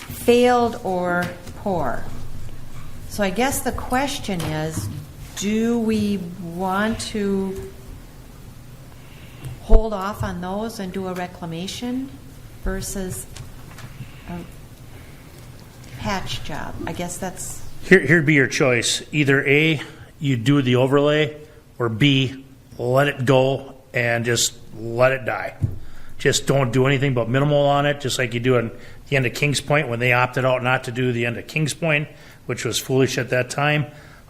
failed or poor. So I guess the question is, do we want to hold off on those and do a reclamation versus a patch job? I guess that's Here'd be your choice. Either A, you do the overlay, or B, let it go and just let it die. Just don't do anything but minimal on it, just like you do at the end of Kings Point when they opted out not to do the end of Kings Point, which was foolish at that time,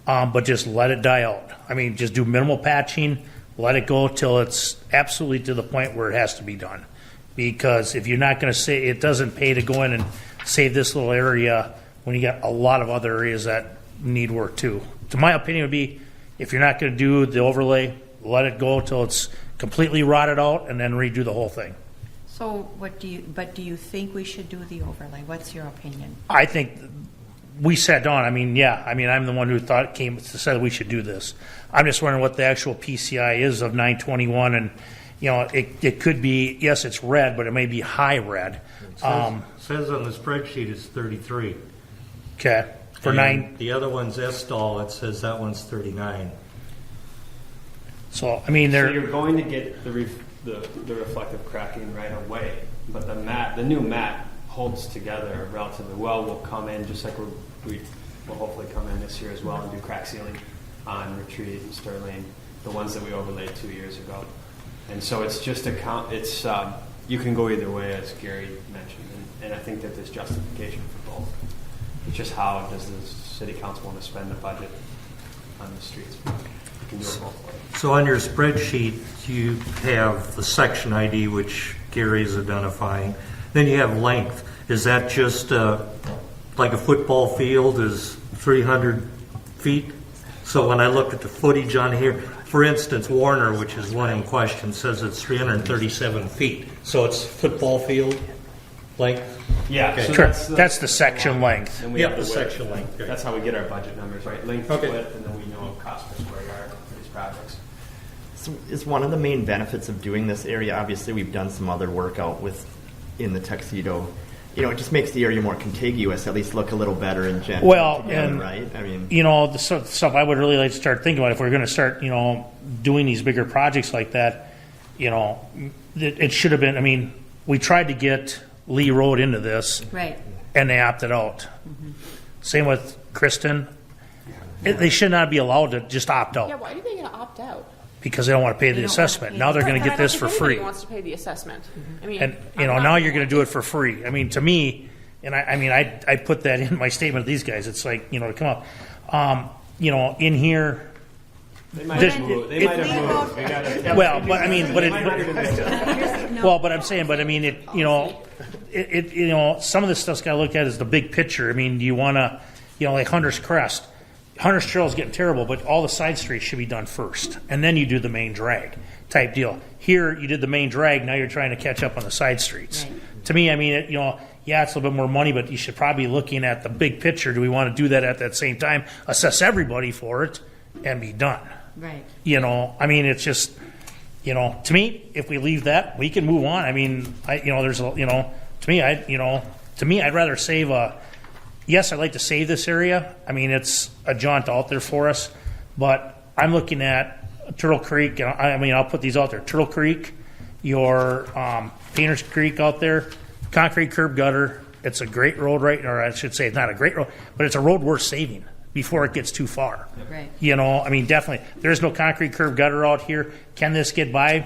but just let it die out. I mean, just do minimal patching, let it go till it's absolutely to the point where it has to be done. Because if you're not going to say, it doesn't pay to go in and save this little area when you got a lot of other areas that need work too. To my opinion would be, if you're not going to do the overlay, let it go till it's completely rotted out and then redo the whole thing. so. Do you think we should do the overlay? What's your opinion? I think we sat down. I mean, yeah. I mean, I'm the one who said we should do this. I'm just wondering what the actual PCI is of 921, and it could be, yes, it's red, but it may be high red. Says on the spreadsheet it's 33. Okay. For And 9. The other one's Estall. It says that one's 39. So I mean, So you're going to get the reflective cracking right away, but the new mat holds together relatively well. We'll come in just like we will hopefully come in this year as well and do crack sealing on Retreat and Sterling, the ones that we overlaid 2 years ago. And so it's just you can go either way, as Gary mentioned, and I think that there's justification for both. It's just how does the city council want to spend the budget on the streets? You can do it both ways. So on your spreadsheet, you have the section ID, which Gary's identifying. Then you have length. Is that just like a football field is 300 feet? So when I look at the footage on here, for instance, Warner, which is one in question, says it's 337 feet. So it's football field length? Yeah, Okay. so Sure. that's That's the section length. And we Yeah, have the width. section length. Great. That's how we get our budget numbers, right? Length, Okay. width, and then we know cost per square yard for these projects. So is one of the main benefits of doing this area, obviously we've done some other work out in the Tuxedo, it just makes the area more contiguous, at least look a little better in general. Well, together, and right? I mean, the stuff I would really like to start thinking about if we're going to start, doing these bigger projects like that. It should have been. I mean, we tried to get Lee Road into this, Right. and they opted out. Same with Kristen. They should not be allowed to just opt out Yeah, why do they get to opt out? because they don't want to pay the don't wanna assessment. pay Now they're But going to I get don't this think for anybody free. wants to pay the assessment. I mean, And I'm now not you're going to gonna do it for free. I mean, to me, and I put that in my statement to these guys. It's like to come up, in here. They might There's- have moved. They it- might have moved. We gotta- Well, but I mean, but They might not even make it. well, but I'm saying, but I mean, some of this stuff's got to look at as the big picture. I mean, do you want to, like Hunter's Crest, Hunter's Trail is getting terrible, but all the side streets should be done first, and then you do the main drag type deal. Here, you did the main drag. Now you're trying to catch up on the side streets. Right. To me, I mean, yeah, it's a little bit more money, but you should probably be looking at the big picture. Do we want to do that at that same time? Assess everybody for it and be done. Right. I mean, it's just, to me, if we leave that, we can move on. I mean, there's a, to me, I'd rather save yes, I'd like to save this area. I mean, it's a jaunt out there for us, but I'm looking at Turtle Creek. I'll put these out there. Turtle Creek, your Painters Creek out there, concrete curb gutter. It's a great road, right? Or I should say, it's not a great road, but it's a road worth saving before it gets too far. Right. I mean, definitely. There's no concrete curb gutter out here. Can this get by?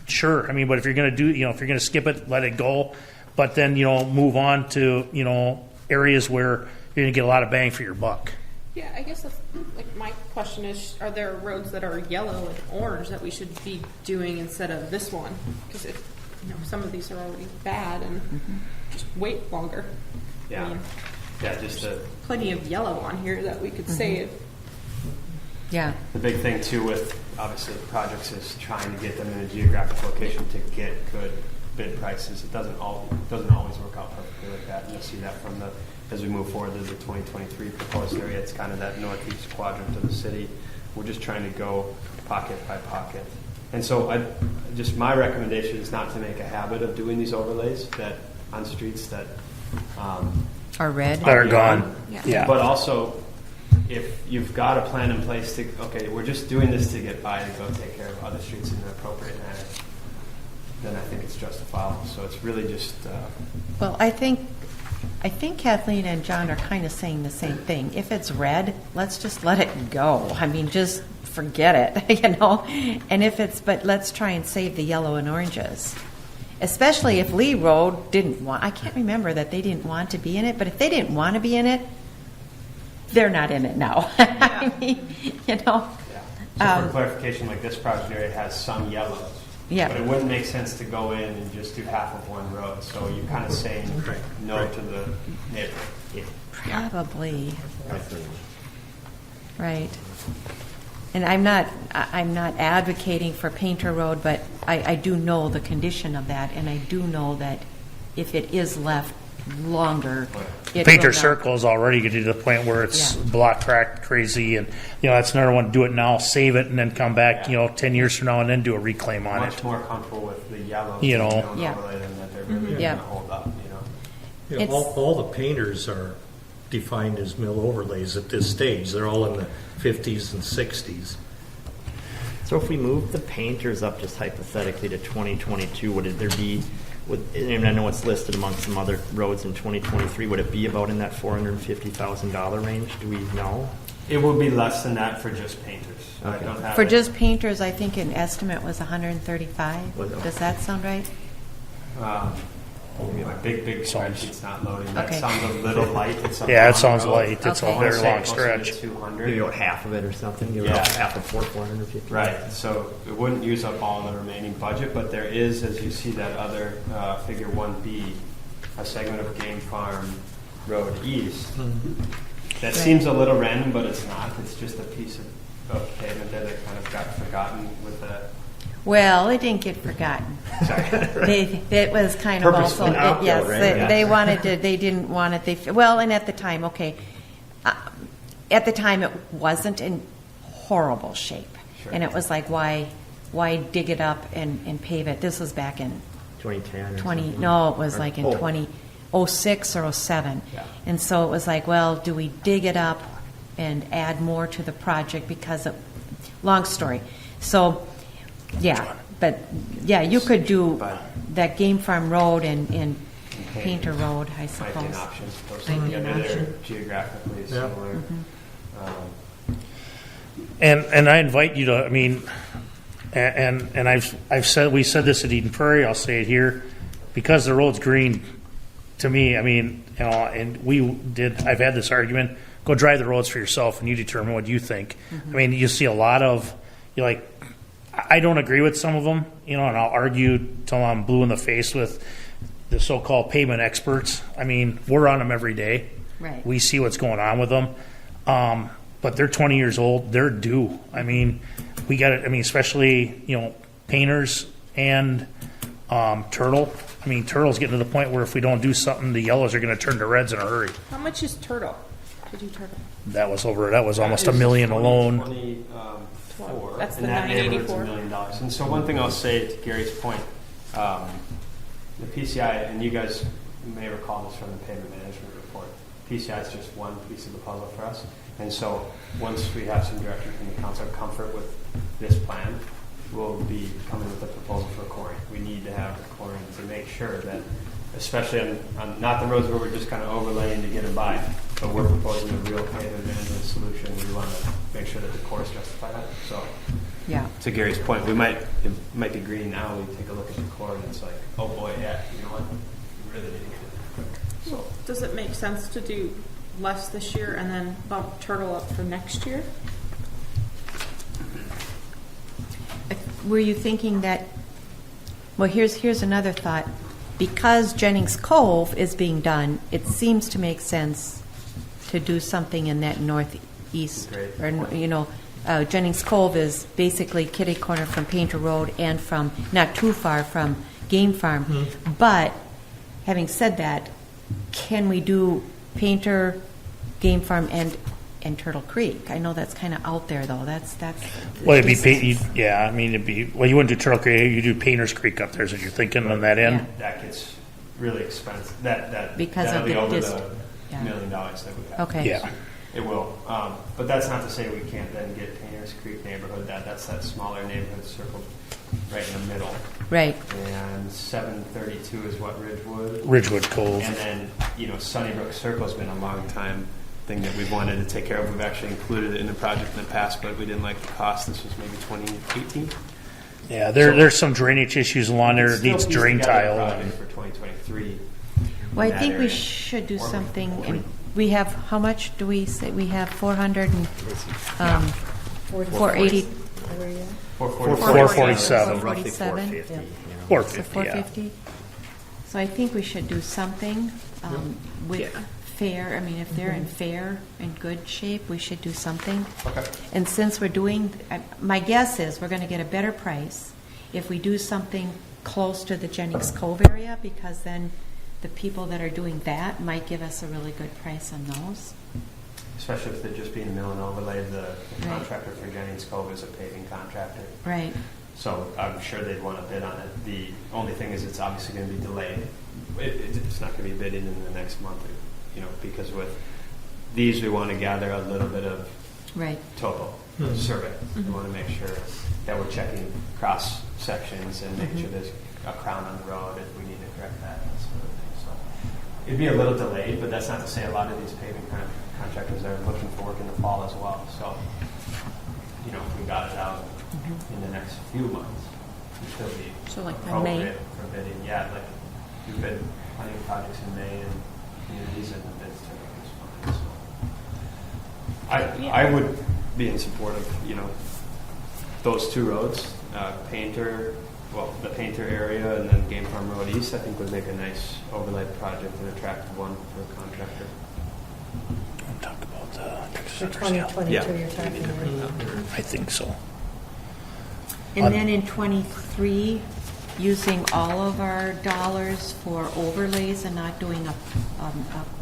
Sure. I mean, but if you're going to do, if you're going to skip it, let it go. But then, move on to, areas where you're going to get a lot of bang for your buck. Yeah, I guess that's, my question is, are there roads that are yellow and orange that we should be doing instead of this one? Because some of these are already bad and just wait longer. Yeah. I mean, Yeah, just plenty of yellow on here that we could save. Yeah. the big thing too with obviously projects is trying to get them in a geographic location to get good bid prices. It doesn't always work out perfectly like that, and you'll see that from as we move forward to the 2023 proposed area. It's kind of that northeast quadrant of the city. We're just trying to go pocket by pocket. And so my recommendation is not to make a habit of doing these overlays that on streets that Are red. That are gone. Yeah. But also, if you've got a plan in place we're just doing this to get by to go take care of other streets in an appropriate manner, then I think it's justifiable. So it's really just Well, I think Kathleen and John are kind of saying the same thing. If it's red, let's just let it go. I mean, just forget it, And but let's try and save the yellow and oranges. Especially if Lee Road didn't want, I can't remember that they didn't want to be in it, but if they didn't want to be in it, they're not in it now. I mean, So for clarification, like this project area has some yellows. Yeah. But it wouldn't make sense to go in and just do half of one road. So you're kind of saying no to the neighbor. Probably. Right. And I'm not advocating for Painter Road, but I do know the condition of that, and I do know that if it is left longer. it Painter will not. Circle is already getting to the point where it's Yeah. block track crazy, and that's another one. Do it now, save it, and then come back, 10 years from now, and then do a reclaim on Much it. more comfortable with the yellow. You know. don't Yeah. overlay them, that they're really Yeah. going to hold up. It's- all the painters are defined as mill overlays at this stage. They're all in the 50s and 60s. So if we move the painters up just hypothetically to 2022, would there be, and I know it's listed among some other roads in 2023, would it be about in that $450,000 range? Do we know? It will be less than that for just painters. I Okay. don't have For it. just painters, I think an estimate was 135. Was it? Does that sound right? My big spreadsheet's not loading. That Okay. sounds a little light. It's a Yeah, it long sounds road. light. It's Okay. a very Say long closer to stretch. 200. Maybe about half of it or something? Give it Yeah. half of 450. Right, so it wouldn't use up all the remaining budget, but there is, as you see that other figure 1B, a segment of Game Farm Road East. That seems a little random, but it's not. It's just a piece of pavement there that kind of got forgotten with the. Well, it didn't get forgotten. It was kind of also, Purposefully not, yes, though, right? they Yeah. wanted to, they didn't want it, and at the time, okay, at the time, it wasn't in horrible shape. Sure. And it was like, why dig it up and pave it? This was back in 2010 or 20, something. no, it was like in Oh. 2006 or 07. Yeah. And so it was like, well, do we dig it up and add more to the project because of, long story. So, yeah, but, yeah, you could do But- that Game Farm Road and Painter Road, I Might be an suppose. option. Might be an They're option. geographically Yeah. similar. And I invite you to, and I've said, we said this at Eden Prairie, I'll say it here, because the road's green, to me, and I've had this argument, go drive the roads for yourself and you determine what you think. You see a lot of, I don't agree with some of them, and I'll argue till I'm blue in the face with the so-called pavement experts. We're on them every day. Right. We see what's going on with them. But they're 20 years old. They're due. We got it. Especially, painters and Turtle. Turtle's getting to the point where if we don't do something, the yellows are going to turn to reds in a hurry. How much is Turtle? To do Turtle? That was almost $1 million alone. 24. That's the and that neighborhood's $984. $1 million. And so one thing I'll say to Gary's point, the PCI, and you guys may recall this from the payment management report, PCI is just one piece of the puzzle for us. And so once we have some direction from the council comfort with this plan, we'll be coming with a proposal for coring. We need to have the coring to make sure that, especially on not the roads where we're just kind of overlaying to get them by, but we're proposing a real pavement management solution. We want to make sure that the cores justify that. So Yeah. to Gary's point, it might be green now. We take a look at the core and it's like, oh boy, yeah, you know what? We really need to get it. So Does it make sense to do less this year and then bump Turtle up for next year? Were you thinking that, well, here's another thought. Because Jennings Cove is being done, it seems to make sense to do something in that northeast. Great. Or, Jennings Cove is basically kitty corner from Painter Road and from, not too far from Game Farm. But, having said that, can we do Painter, Game Farm, and Turtle Creek? I know that's kind of out there, though. That's. Well, it'd be, you wouldn't do Turtle Creek, you do Painters Creek up there, is what you're thinking on that end? Yeah. that gets really expensive. That Because that'll of be the over dist- the yeah. $1 million that we have. Okay. Yeah. It will. But that's not to say we can't then get Painters Creek neighborhood. That's that smaller neighborhood circled right in the middle. Right. And 732 is what Ridgewood. Ridgewood Cove. And then, Sunnybrook Circle's been a long time thing that we've wanted to take care of. We've actually included it in the project in the past, but we didn't like the cost. This was maybe 2018. Yeah, there's some drainage issues along there. It Still needs piece drain together a tile. project And for 2023. Well, in I that think we area. should do Or- something, or- and we have, how much do we say? We have 400 and, 480, 447. So roughly 447. 450. Yeah. you know. 450, so 450. So I think we should do something with fair, if they're in fair and good shape, we should do something. Okay. And since we're doing, my guess is we're going to get a better price if we do something close to the Jennings Cove area, because then the people that are doing that might give us a really good price on those. Especially if they're just being mill and overlay. The Right. contractor for Jennings Cove is a paving contractor. Right. So I'm sure they'd want to bid on it. The only thing is it's obviously going to be delayed. It's not going to be bidded in the next month, because with these we want to gather a little bit of Right. total survey. We want to make sure that we're checking cross sections and making sure there's a crown on the road if we need to correct that sort of thing. So it'd be a little delayed, but that's not to say a lot of these paving contractors are looking for work in the fall as well. So, if we got it out in the next few months, we'd still be So like by May? appropriate for bidding. Yeah, like we've bid plenty of projects in May and communities and the bids typically fine. So I would be in support of, those two roads, the Painter area and then Game Farm Road East, I think would make a nice overlay project and attractive one for a contractor. Talk about the For exercise, yeah. 2022, Yeah. you're talking about. I think so. And then in 23, using all of our dollars for overlays and not doing a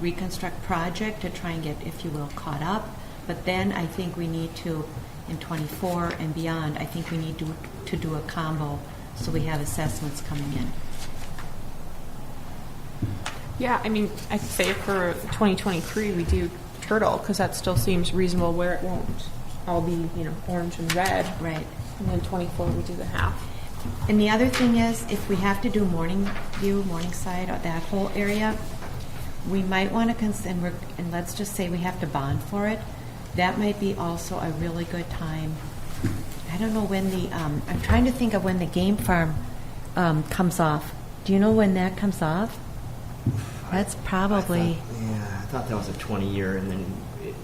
reconstruct project to try and get, if you will, caught up. But then I think we need to, in 24 and beyond, I think we need to do a combo so we have assessments coming in. Yeah, I mean, I'd say for 2023 we do turtle because that still seems reasonable where it won't all be, orange and red. Right. And then 24 we do the half. And the other thing is, if we have to do Morning View, Morningside, or that whole area, we might want to consider, and let's just say we have to bond for it, that might be also a really good time. I don't know when I'm trying to think of when the game farm comes off. Do you know when that comes off? That's probably, I thought that was a 20-year, and then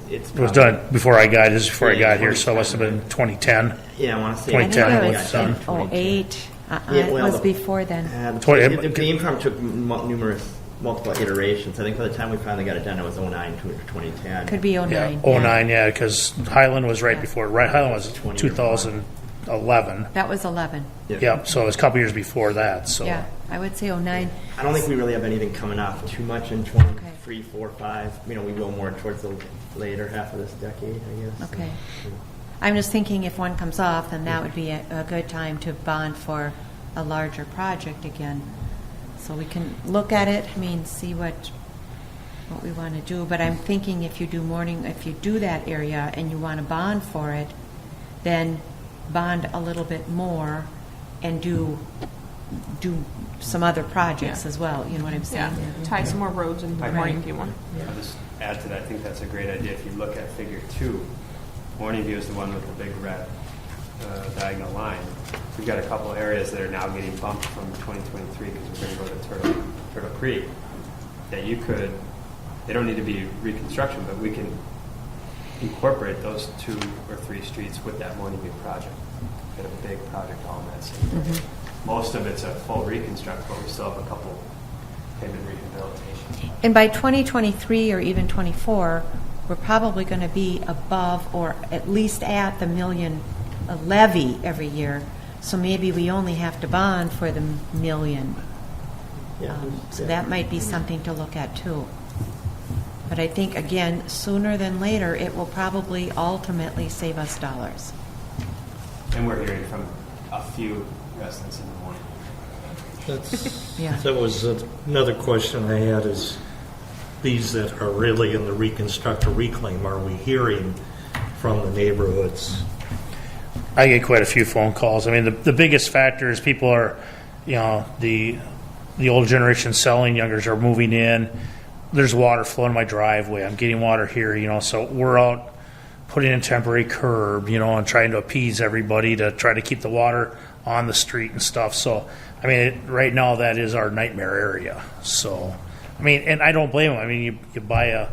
it's It was probably- done before I got, this is before I Yeah, got here, so it must have been 2010. Yeah, I want to say. I think 2010 it was was done. in 08. Yeah, It well, was the- before then. The game farm took multiple iterations. I think by the time we finally got it done, it was 09 to 2010. Could be 09. Yeah, 09, yeah, because Highland was right Yeah. before, Highland was 20 or 2011. That was 11. Yep, so it was a couple years before that, so. Yeah, I would say 09. I don't think we really have anything coming off too much in 23, 4, 5. We will more towards the later half of this decade, I guess. Okay. I'm just thinking if one comes off, then that would be a good time to bond for a larger project again. So we can look at it, see what we want to do. But I'm thinking if you do that area and you want to bond for it, then bond a little bit more and do some other projects Yeah. as well. You know what I'm Yeah, saying? tie some more roads into the Right. Morning View one. I'll just add to that, I think that's a great idea. If you look at figure 2, Morning View is the one with the big red diagonal line. We've got a couple areas that are now getting bumped from 2023 because we're going to go to Turtle Creek that they don't need to be reconstruction, but we can incorporate those 2 or 3 streets with that Morning View project. Get a big project all in that same area. Most of it's a full reconstruct, but we still have a couple pavement rehabilitation. And by 2023 or even 24, we're probably going to be above or at least at the million levy every year. So maybe we only have to bond for the million. Yeah. So that might be something to look at too. But I think, again, sooner than later, it will probably ultimately save us dollars. And we're hearing from a few residents in the morning. Yeah. That was another question I had is these that are really in the reconstruct or reclaim, are we hearing from the neighborhoods? I get quite a few phone calls. The biggest factor is people are, the old generation selling, youngers are moving in. There's water flowing in my driveway. I'm getting water here, so we're out putting in a temporary curb, and trying to appease everybody to try to keep the water on the street and stuff. So, right now that is our nightmare area. So, and I don't blame them. You buy a,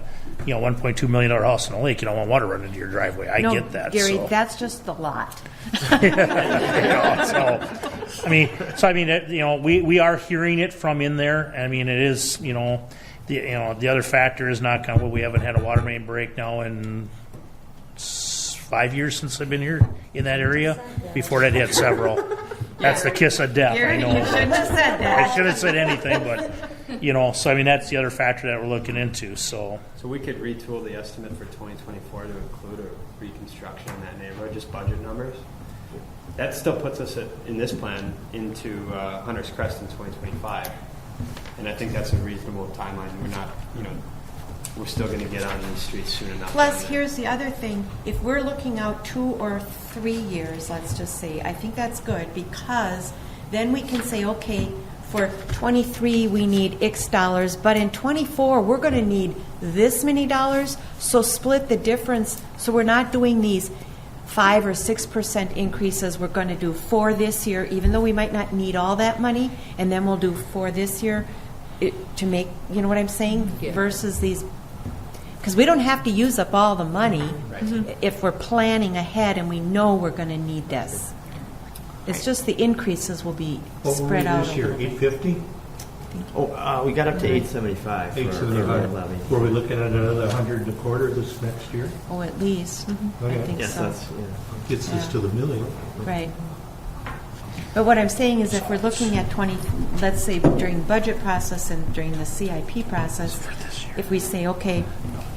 $1.2 million house in a lake, you don't want water running into your driveway. I No, get that. Gary, so. that's just the lot. We are hearing it from in there. It is, the other factor is not kind of what we haven't had a water main break now in 5 years since I've been here in that area. Before that, had several. That's the kiss of death. I know. You shouldn't have said that. I should have said anything, but So I mean, that's the other factor that we're looking into, so. So we could retool the estimate for 2024 to include a reconstruction in that neighborhood, just budget numbers. That still puts us in this plan into Hunter's Crest in 2025. And I think that's a reasonable timeline. We're not, we're still going to get on these streets soon enough. Plus, here's the other thing. If we're looking out 2 or 3 years, let's just say, I think that's good because then we can say, okay, for 23 we need X dollars, but in 24 we're going to need this many dollars, so split the difference so we're not doing these 5 or 6% increases we're going to do for this year, even though we might not need all that money, and then we'll do for this year to make, you know what I'm saying, Yeah. versus these, because we don't have to use up all the money if we're planning ahead and we know we're going to need this. It's just the increases will be What were we spread out this a year, little bit. 850? We got up to 875 for our 875. levy. Were we looking at another 100 and a quarter this next year? Oh, at least. I Okay. think Yes, so. that's, Gets us to the million. Right. But what I'm saying is if we're looking at 20, let's say during the budget process and during the CIP process, if we say, okay,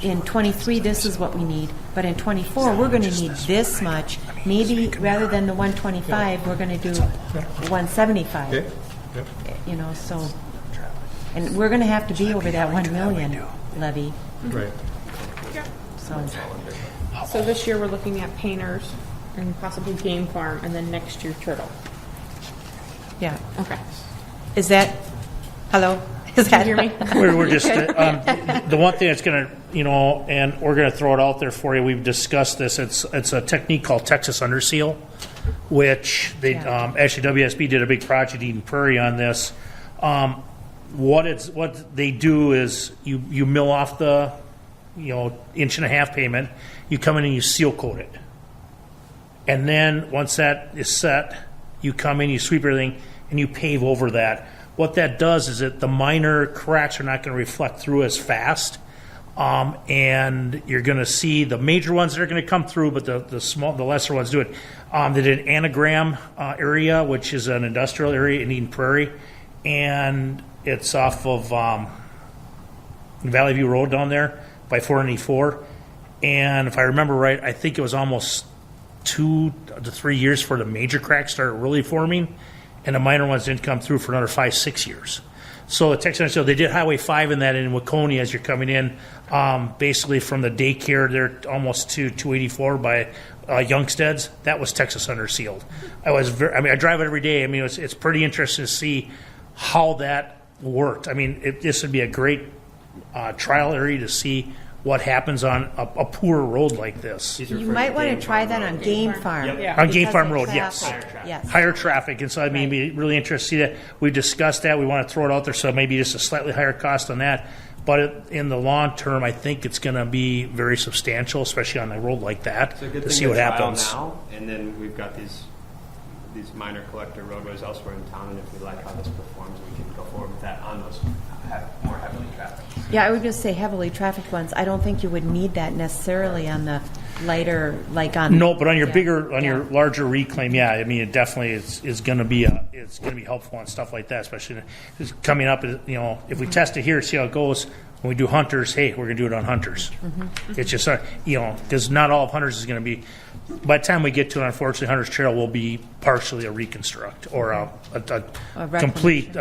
in 23 this is what we need, but in 24 we're going to need this much, maybe rather than the 125 we're going to do 175. Okay. Yep. So, and we're going to have to be over that 1 million levy. Right. So this year we're looking at painters and possibly game farm, and then next year turtle. Yeah. Okay. Is that, hello? Is that, hear me? We're just, the one thing that's going to, and we're going to throw it out there for you, we've discussed this, it's a technique called Texas Underseal, which they, actually WSB did a big project, Eden Prairie, on this. What they do is you mill off the, 1.5-inch pavement, you come in and you seal coat it. And then once that is set, you come in, you sweep everything, and you pave over that. What that does is that the minor cracks are not going to reflect through as fast, and you're going to see the major ones that are going to come through, but the lesser ones do it. They did an anagram area, which is an industrial area in Eden Prairie, and it's off of Valley View Road down there by 494. And if I remember right, I think it was almost 2 to 3 years before the major cracks started really forming, and the minor ones didn't come through for another 5-6 years. So the Texas, so they did Highway 5 in that in Waconia as you're coming in, basically from the daycare there almost to 284 by Youngsteads. That was Texas Undersealed. I drive it every day. I mean, it's pretty interesting to see how that worked. I mean, this would be a great trial area to see what happens on a poor road like this. you might want to try that on Game Farm. Yeah. On Game Because Farm of Road, traffic. yes. Yes. Higher traffic, and so I mean, it'd be really interesting to see that. We've discussed that. We want to throw it out there, so maybe just a slightly higher cost on that. But in the long term, I think it's going to be very substantial, especially on a road like that, It's a good to thing see what trial happens. now, and then we've got these minor collector roadways elsewhere in town, and if we like how this performs, we can go forward with that on those more heavily trafficked. Yeah, I would just say heavily trafficked ones. I don't think you would need that necessarily on the lighter, like on. No, but on your Yeah. bigger, on your Yeah. larger reclaim, yeah. I mean, it definitely is going to be it's going to be helpful on stuff like that, especially it's coming up. If we test it here, see how it goes. When we do Hunters, hey, we're going to do it on Hunters. It's just because not all of Hunters is going to be. By the time we get to it, unfortunately, Hunters Trail will be partially a reconstruct or a complete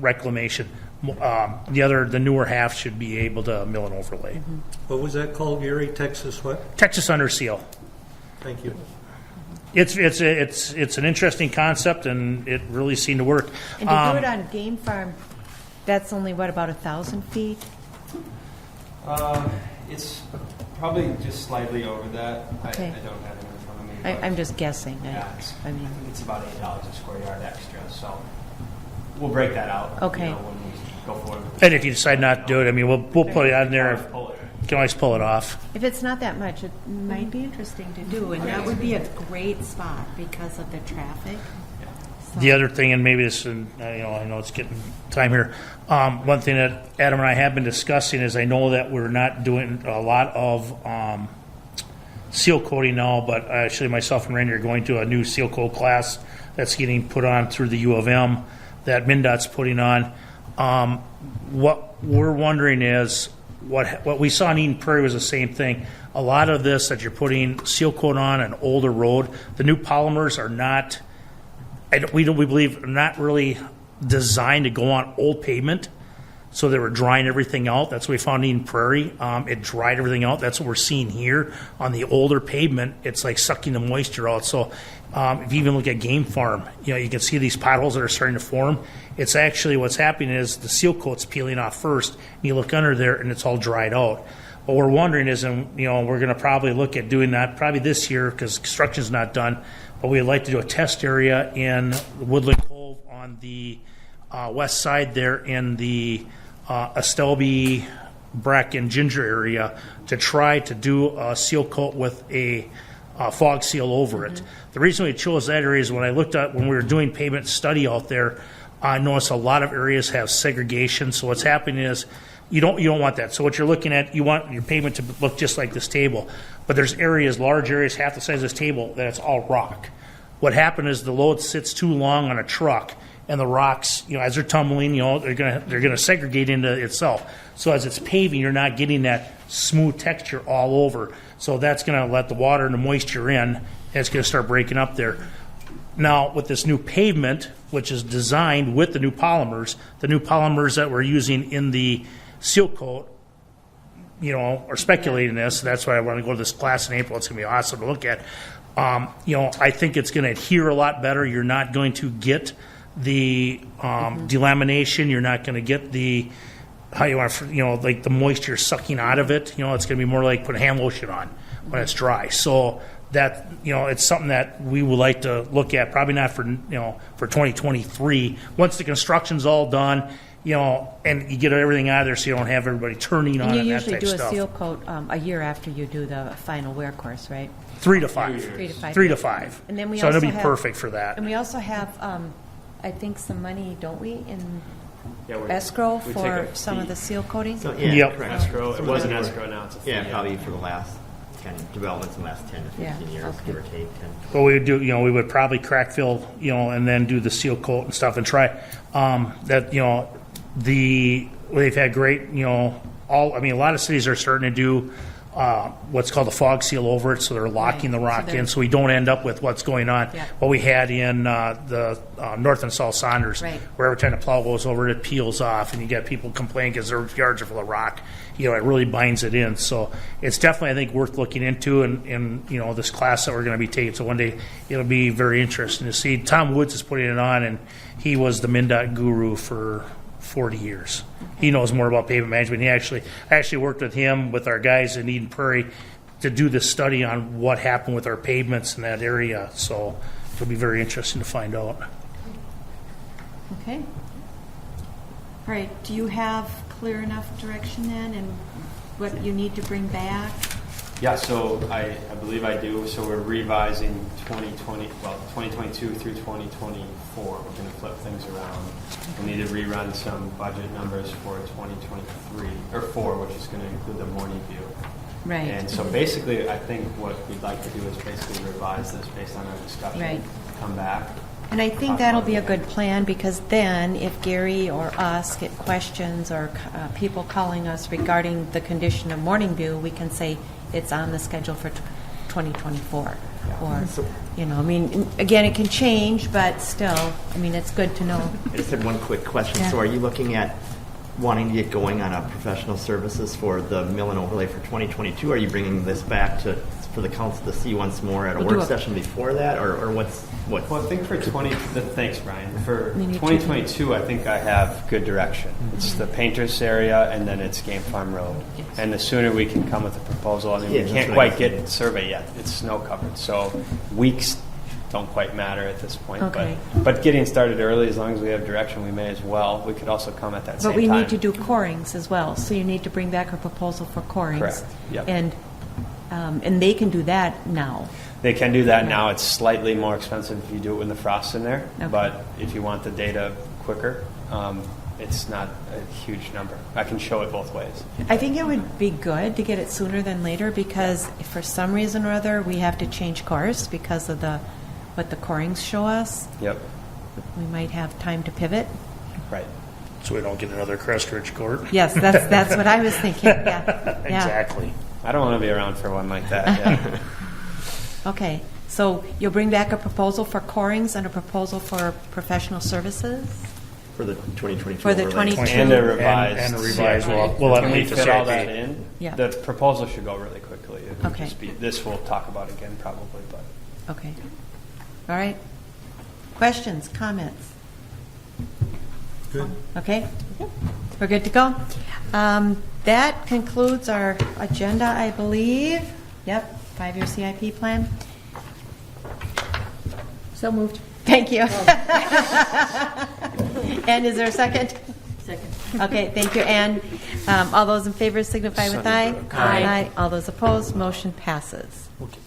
reclamation. The newer half should be able to mill and overlay. What was that called, Gary? Texas what? Texas Underseal. Thank you. It's an interesting concept, and it really seemed to work. And to do it on Game Farm, that's only what, about 1,000 feet? It's probably just slightly over that. Okay. I don't have it in front of me. but- I'm just guessing. Yeah, I mean, it's about $8 a square yard extra, so we'll break that out. Okay. When we go forward. And if you decide not to do it, I mean, we'll put it on there. Pull it. You can always pull it off. if it's not that much, it might be interesting to do, and that would be a great spot because of the traffic. So- The other thing, and maybe this, and I know it's getting time here. One thing that Adam and I have been discussing is I know that we're not doing a lot of seal coating now, but actually myself and Randy are going to a new seal coat class that's getting put on through the U of M that MnDOT's putting on. What we're wondering is, what we saw in Eden Prairie was the same thing. A lot of this that you're putting seal coat on an older road, the new polymers are not, we believe, are not really designed to go on old pavement. So they were drying everything out. That's what we found in Eden Prairie. It dried everything out. That's what we're seeing here on the older pavement. It's like sucking the moisture out. So if you even look at Game Farm, you can see these potholes that are starting to form. It's actually what's happening is the seal coat's peeling off first. And you look under there and it's all dried out. What we're wondering is, and we're going to probably look at doing that probably this year because construction's not done. But we'd like to do a test area in Woodland Cove on the west side there in the Estelby, Bracken, Ginger area to try to do a seal coat with a fog seal over it. The reason we chose that area is when I looked at when we were doing pavement study out there, I noticed a lot of areas have segregation. So what's happening is you don't want that. So what you're looking at, you want your pavement to look just like this table. But there's areas, large areas, half the size of this table, that it's all rock. What happened is the load sits too long on a truck, and the rocks, as they're tumbling, they're gonna segregate into itself. So as it's paving, you're not getting that smooth texture all over. So that's gonna let the water and the moisture in, and it's gonna start breaking up there. Now, with this new pavement, which is designed with the new polymers that we're using in the seal coat, are speculating this. That's why I want to go to this class in April. It's going to be awesome to look at. I think it's going to adhere a lot better. You're not going to get the delamination. You're not going to get the like the moisture sucking out of it. It's going to be more like put hand lotion on when it's dry. So that it's something that we would like to look at. Probably not for for 2023. Once the construction's all done, and you get everything out of there, so you don't have everybody turning on And it. you And that usually type do of a stuff. seal coat a year after you do the final wear course, right? 3 to 5. 3 to 5. 3 to 5. And then we so also it'll be have, perfect for that. And we also have, I think, some money, don't we, in Yeah, escrow we take for a some of fee. the seal coating? So, yeah, Yep. correct. Escrow. It was an More- escrow, now it's a fee. Yeah, probably for the last 10 developments in the last 10 to 15 Yeah, years, okay. give or take 10. What we would do, we would probably crack fill, and then do the seal coat and stuff and try that, they've had great, a lot of cities are starting to do what's called a fog seal over it, so they're locking Right. the rock So they're- in, so we don't end up with what's going on. Yeah. What we had in the North and South Saunders, Right. where every time the plow goes over it, peels off, and you get people complaining because their yards are full of rock. It really binds it in. So it's definitely, I think, worth looking into in this class that we're going to be taking. So one day it'll be very interesting to see. Tom Woods is putting it on, and he was the MnDOT guru for 40 years. He knows more about pavement management. I actually worked with him, with our guys in Eden Prairie, to do this study on what happened with our pavements in that area. So it'll be very interesting to find out. Okay. All right, do you have clear enough direction then, and what you need to bring back? Yeah, so I believe I do. So we're revising 2022 through 2024. We're going to flip things around. We need to rerun some budget numbers for 2023, or 4, which is going to include the morning view. Right. And so basically, I think what we'd like to do is basically revise this based on our discussion. Right. Come back. And I think talk that'll about be a it. good plan, because then if Gary or us get questions or people calling us regarding the condition of Morning View, we can say it's on the schedule for 2024. Yeah. Or, again, it can change, but still, it's good to know. I just had one quick question. Yeah. So are you looking at wanting to get going on a professional services for the mill and overlay for 2022? Are you bringing this back for the council to see once more at a We'll do work a- session before that, or what? Well, I think for thanks, Brian. For Me too. 2022, I think I have good direction. It's the Painters area, and then it's Game Farm Road. And the sooner we can come with a proposal, Yeah, we that's can't what quite I get think. survey yet. It's snow covered, so weeks don't quite matter at this point. Okay. But getting started early, as long as we have direction, we may as well. We could also come at that same But we time. need to do corings as well, so you need to bring back a proposal for corings. Correct, yep. And they can do that now. They can do that now. It's slightly more expensive if you do it with the frost in there. Okay. But if you want the data quicker, it's not a huge number. I can show it both ways. I think it would be good to get it sooner than later, because if for some reason or other we have to change course because of what the corings show us, Yep. we might have time to pivot. Right. So we don't get another Crestridge court. Yes, that's what I was thinking. Yeah. Yeah. Exactly. I don't want to be around for one like that. Yeah. Okay, so you'll bring back a proposal for corings and a proposal for professional services? For the 2022 For the overlay. 22. And a revised. And a revised, CIP. we'll let Can them we meet the fit all CIP. that in? Yeah. The proposal should go really quickly. It would Okay. just be, this we'll talk about again probably, but. Okay. All right. Questions, comments? Good. Okay, we're good to go. That concludes our agenda, I believe. Yep, 5-year CIP plan. So moved. Thank you. And is there a second? Second. Okay, thank you, Ann. All those in favor signify with aye. Aye. All those opposed, motion passes. Okay.